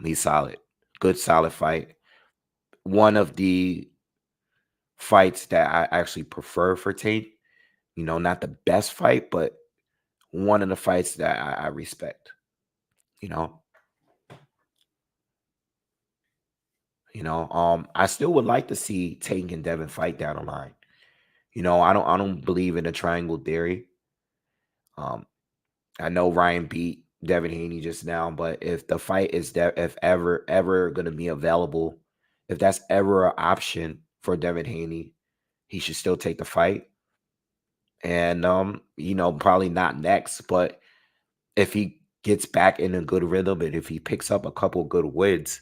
He's solid. Good, solid fight. One of the fights that I actually prefer for Tank. Not the best fight, but one of the fights that I respect. You know, I still would like to see Tank and Devin fight down the line. I don't believe in the triangle theory. Um, I know Ryan beat Devin Haney just now, but if the fight is if ever gonna be available if that's ever an option for Devin Haney, he should still take the fight. And probably not next, but if he gets back in a good rhythm and if he picks up a couple good wins,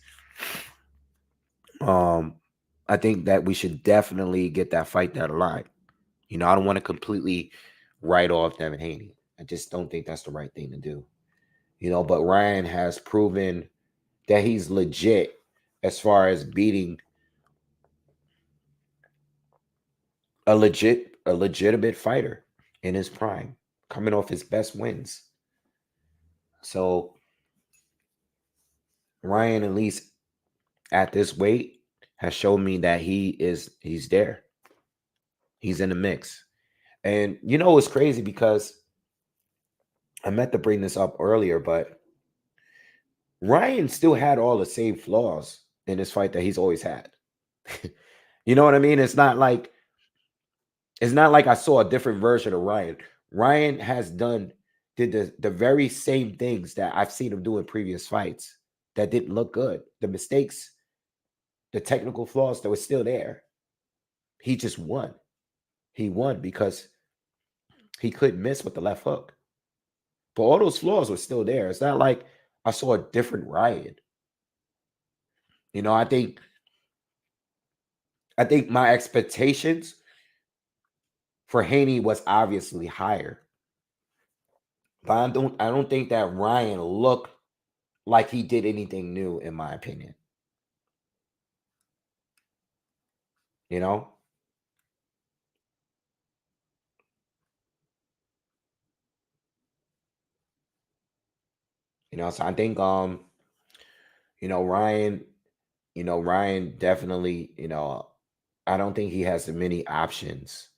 um, I think that we should definitely get that fight down the line. I don't want to completely write off Devin Haney. I just don't think that's the right thing to do. But Ryan has proven that he's legit as far as beating a legitimate fighter in his prime, coming off his best wins. So Ryan, at least at this weight, has shown me that he's there. He's in the mix. And it's crazy because I meant to bring this up earlier, but Ryan still had all the same flaws in this fight that he's always had. You know what I mean? It's not like I saw a different version of Ryan. Ryan did the very same things that I've seen him do in previous fights that didn't look good. The mistakes, the technical flaws that were still there. He just won. He won because he couldn't miss with the left hook. But all those flaws were still there. It's not like I saw a different Ryan. I think my expectations for Haney was obviously higher. But I don't think that Ryan looked like he did anything new, in my opinion. You know? So I think Ryan, Ryan definitely, I don't think he has many options.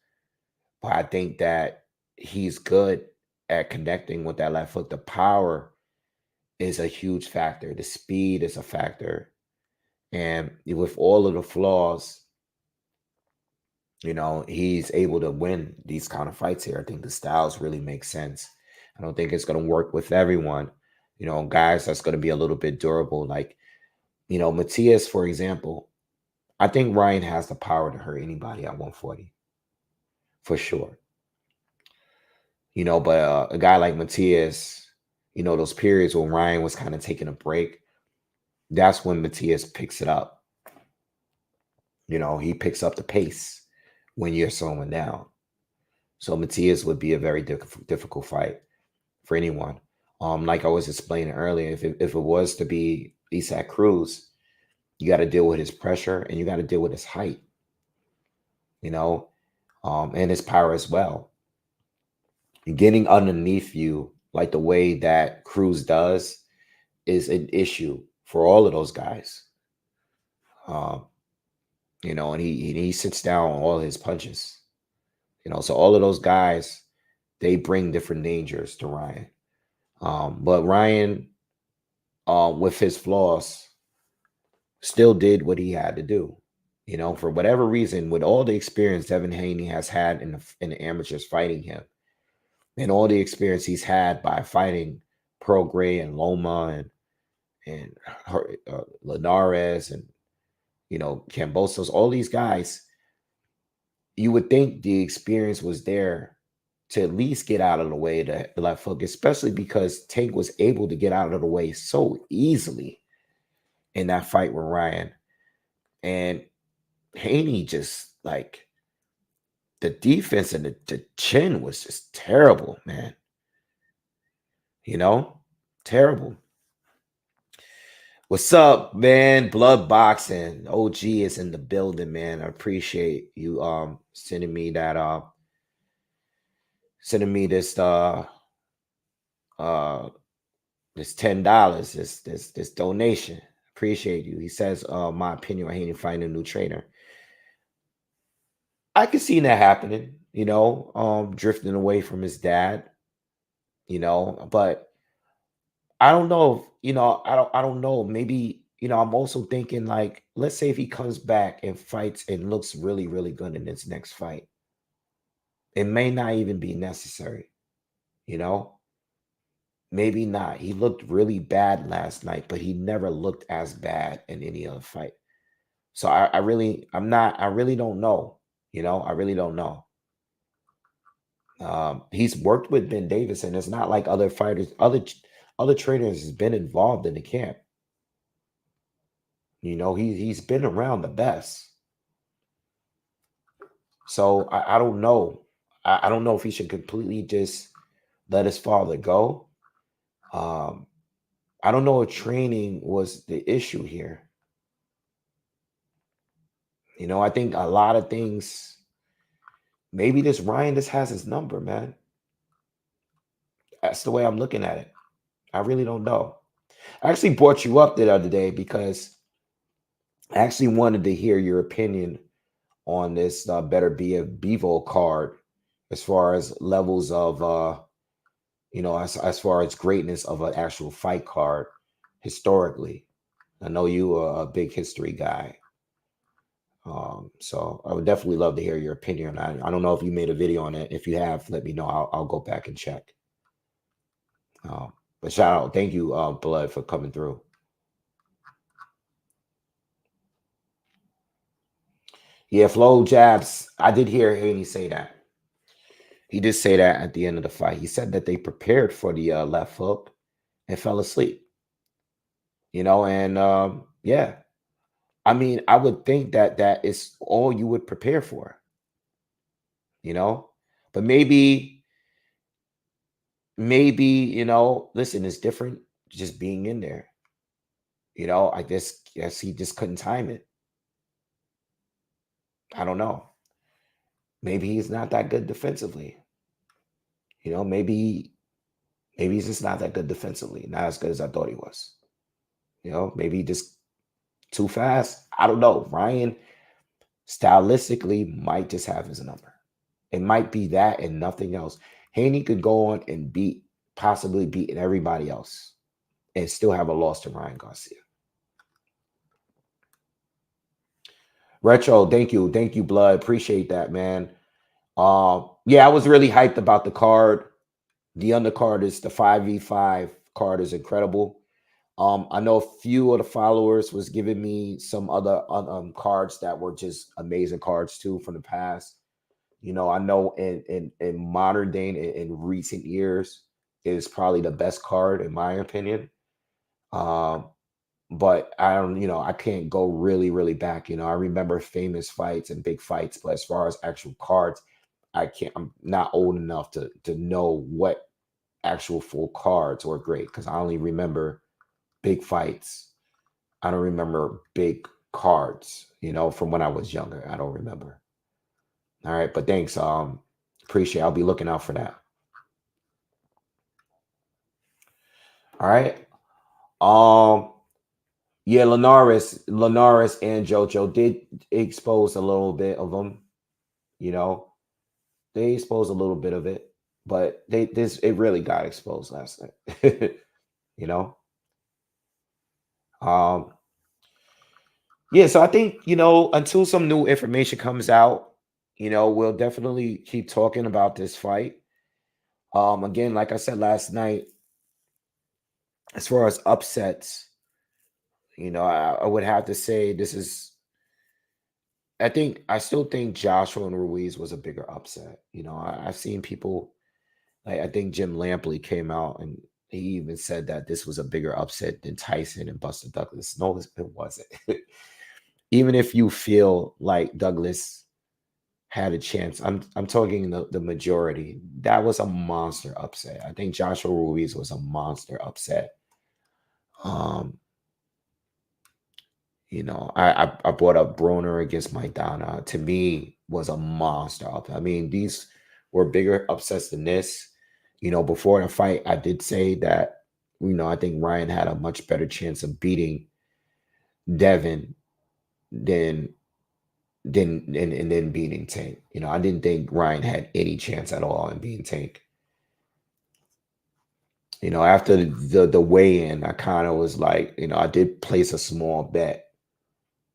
But I think that he's good at connecting with that left foot. The power is a huge factor. The speed is a factor. And with all of the flaws, he's able to win these kind of fights here. I think the styles really make sense. I don't think it's going to work with everyone. Guys that's going to be a little bit durable. Like, Matias, for example, I think Ryan has the power to hurt anybody at 140. For sure. But a guy like Matias, those periods when Ryan was kind of taking a break, that's when Matias picks it up. He picks up the pace when you're slowing down. So Matias would be a very difficult fight for anyone. Like I was explaining earlier, if it was to be Isaac Cruz, you got to deal with his pressure and you got to deal with his height, and his power as well. Getting underneath you like the way that Cruz does is an issue for all of those guys. And he sits down on all his punches. So all of those guys, they bring different dangers to Ryan. But Ryan, with his flaws, still did what he had to do. For whatever reason, with all the experience Devin Haney has had in the amateurs fighting him, and all the experience he's had by fighting Prograis and Loma and Linares and Cambosos, all these guys, you would think the experience was there to at least get out of the way to the left hook, especially because Tank was able to get out of the way so easily in that fight with Ryan. And Haney just like the defense and the chin was just terrible, man. Terrible. What's up, man? Blood Boxing. OG is in the building, man. I appreciate you sending me this this $10, this donation. Appreciate you. He says, my opinion on Haney finding a new trainer. I could see that happening, drifting away from his dad, but I don't know if, I don't know. Maybe, I'm also thinking like, let's say if he comes back and fights and looks really, really good in his next fight, it may not even be necessary, maybe not. He looked really bad last night, but he never looked as bad in any other fight. So I really, I really don't know. I really don't know. He's worked with Ben Davis, and it's not like other fighters, other trainers has been involved in the camp. He's been around the best. So I don't know. I don't know if he should completely just let his father go. Um, I don't know if training was the issue here. I think a lot of things. Maybe this Ryan just has his number, man. That's the way I'm looking at it. I really don't know. I actually brought you up the other day because I actually wanted to hear your opinion on this better be a Bevo card as far as levels of as far as greatness of an actual fight card historically. I know you are a big history guy. So I would definitely love to hear your opinion. I don't know if you made a video on it. If you have, let me know. I'll go back and check. But shout out, thank you, Blood, for coming through. Yeah, flow jabs. I did hear Haney say that. He did say that at the end of the fight. He said that they prepared for the left hook and fell asleep. And yeah, I mean, I would think that that is all you would prepare for. But maybe listen, it's different just being in there. I just guess he just couldn't time it. I don't know. Maybe he's not that good defensively. Maybe he's just not that good defensively. Not as good as I thought he was. Maybe just too fast. I don't know. Ryan stylistically might just have his number. It might be that and nothing else. Haney could go on and possibly beating everybody else and still have a loss to Ryan Garcia. Retro, thank you. Thank you, Blood. Appreciate that, man. Yeah, I was really hyped about the card. The undercard is the 5v5 card is incredible. I know a few of the followers was giving me some other cards that were just amazing cards too from the past. I know in modern day, in recent years, is probably the best card in my opinion. But I don't, I can't go really, really back. I remember famous fights and big fights, but as far as actual cards, I can't. I'm not old enough to know what actual full cards were great because I only remember big fights. I don't remember big cards, from when I was younger. I don't remember. All right, but thanks. Appreciate it. I'll be looking out for that. All right. Yeah, Linares and JoJo did expose a little bit of them, you know. They exposed a little bit of it, but it really got exposed last night. you know. Um yeah, so I think, until some new information comes out, we'll definitely keep talking about this fight. Again, like I said last night, as far as upsets, I would have to say this is I still think Joshua and Ruiz was a bigger upset. I've seen people like I think Jim Lampley came out and he even said that this was a bigger upset than Tyson and Buster Douglas. No, it wasn't. Even if you feel like Douglas had a chance, I'm talking the majority. That was a monster upset. I think Joshua Ruiz was a monster upset. Um, I brought up Broner against Maidana. To me, was a monster up. I mean, these were bigger upsets than this. Before the fight, I did say that, I think Ryan had a much better chance of beating Devin than and then beating Tank. I didn't think Ryan had any chance at all in beating Tank. After the weigh-in, I kind of was like, I did place a small bet,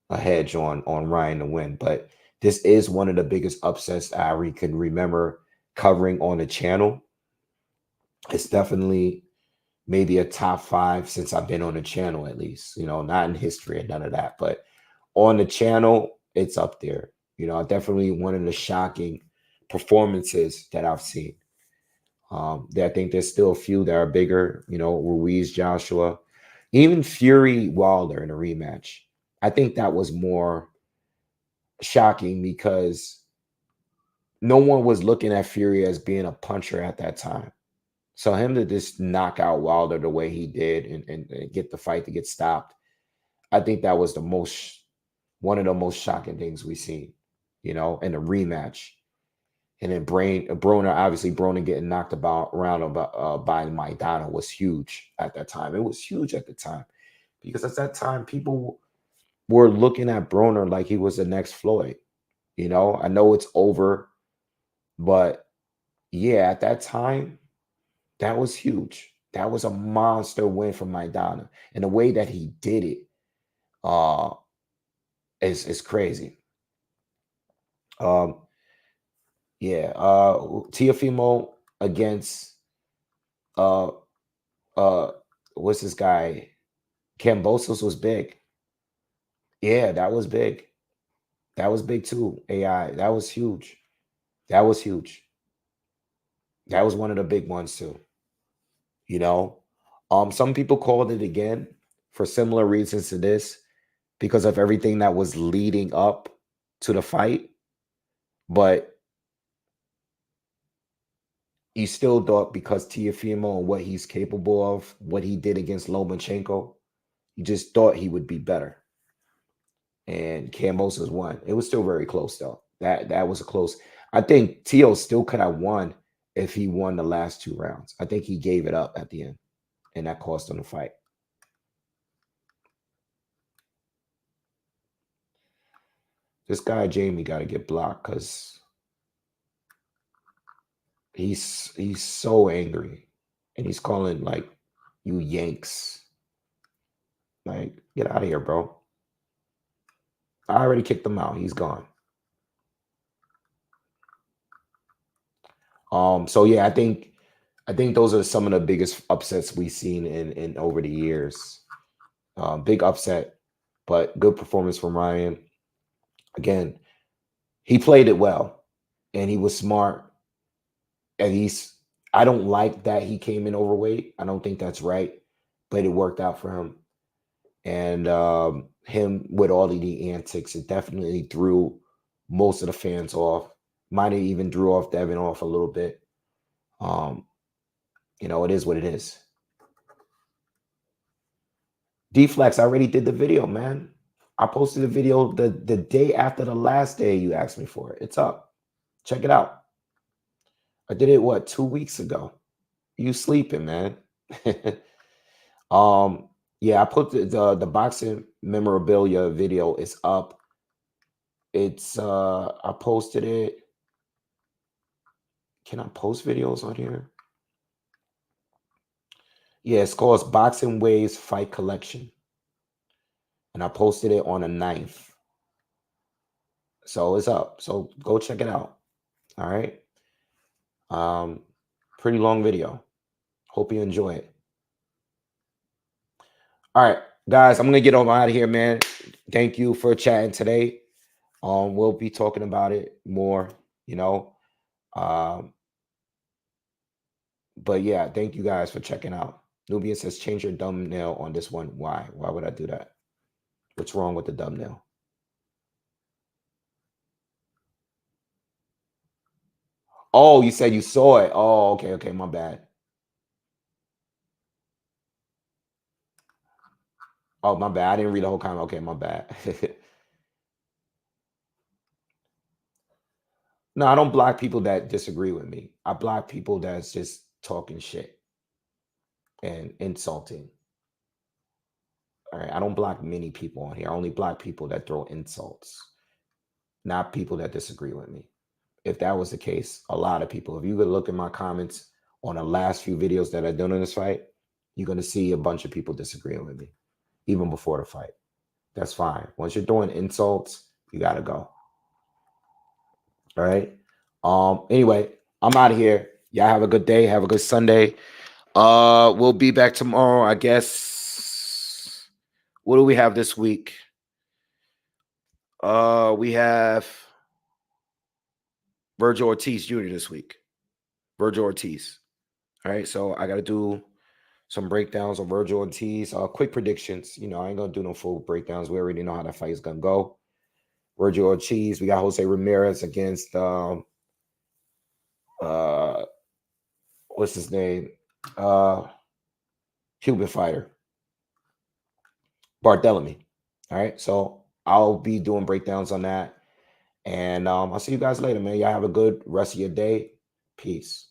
a hedge on Ryan to win, but this is one of the biggest upsets I can remember covering on the channel. It's definitely maybe a top 5 since I've been on the channel, at least, not in history and none of that, but on the channel, it's up there. You know, definitely one of the shocking performances that I've seen. I think there's still a few that are bigger, you know, Ruiz, Joshua, even Fury Wilder in a rematch. I think that was more shocking because no one was looking at Fury as being a puncher at that time. So him to just knock out Wilder the way he did and get the fight to get stopped, I think that was one of the most shocking things we've seen, you know, in a rematch. And then Broner, obviously Broner getting knocked around by Maidana was huge at that time. It was huge at the time because at that time people were looking at Broner like he was the next Floyd. You know, I know it's over, but yeah, at that time, that was huge. That was a monster win for Maidana. And the way that he did it uh is crazy. Um yeah, Teofimo against uh what's this guy? Cambosos was big. Yeah, that was big. That was big too. AI. That was huge. That was huge. That was one of the big ones too. You know, some people called it again for similar reasons to this because of everything that was leading up to the fight. But you still thought because Teofimo and what he's capable of, what he did against Lomachenko, you just thought he would be better. And Cambosos won. It was still very close though. That was a close. I think Teo still could have won if he won the last 2 rounds. I think he gave it up at the end, and that cost him the fight. This guy Jamie got to get blocked because he's so angry, and he's calling like you Yanks. Like, get out of here, bro. I already kicked him out. He's gone. So yeah, I think those are some of the biggest upsets we've seen in over the years. Big upset, but good performance from Ryan. Again, he played it well, and he was smart. And I don't like that he came in overweight. I don't think that's right, but it worked out for him. And him with all of the antics, it definitely threw most of the fans off. Might have even drew off Devin off a little bit. You know, it is what it is. D-Flex, I already did the video, man. I posted the video the day after the last day you asked me for it. It's up. Check it out. I did it, what, 2 weeks ago? You sleeping, man. Yeah, I put the boxing memorabilia video is up. It's I posted it. Can I post videos on here? Yeah, it's called Boxingwave's Fight Collection. And I posted it on the 9th. So it's up. So go check it out. All right. Pretty long video. Hope you enjoy it. All right, guys, I'm gonna get on out of here, man. Thank you for chatting today. We'll be talking about it more, you know. But yeah, thank you guys for checking out. Nubian says, change your thumbnail on this one. Why? Why would I do that? What's wrong with the thumbnail? Oh, you said you saw it. Oh, okay, okay, my bad. Oh, my bad. I didn't read the whole comment. Okay, my bad. No, I don't block people that disagree with me. I block people that's just talking shit and insulting. All right, I don't block many people on here. I only block people that throw insults, not people that disagree with me. If that was the case, a lot of people, if you could look at my comments on the last few videos that I've done in this fight, you're going to see a bunch of people disagreeing with me, even before the fight. That's fine. Once you're throwing insults, you got to go. All right. Anyway, I'm out of here. Y'all have a good day. Have a good Sunday. We'll be back tomorrow, I guess. What do we have this week? We have Virgil Ortiz Jr. this week. Virgil Ortiz. All right, so I got to do some breakdowns on Virgil Ortiz. Quick predictions. You know, I ain't gonna do no full breakdowns. We already know how that fight is gonna go. Virgil Ortiz. We got Jose Ramirez against what's his name? Cuban fighter. Barthélemy. All right. So I'll be doing breakdowns on that. And I'll see you guys later, man. Y'all have a good rest of your day. Peace.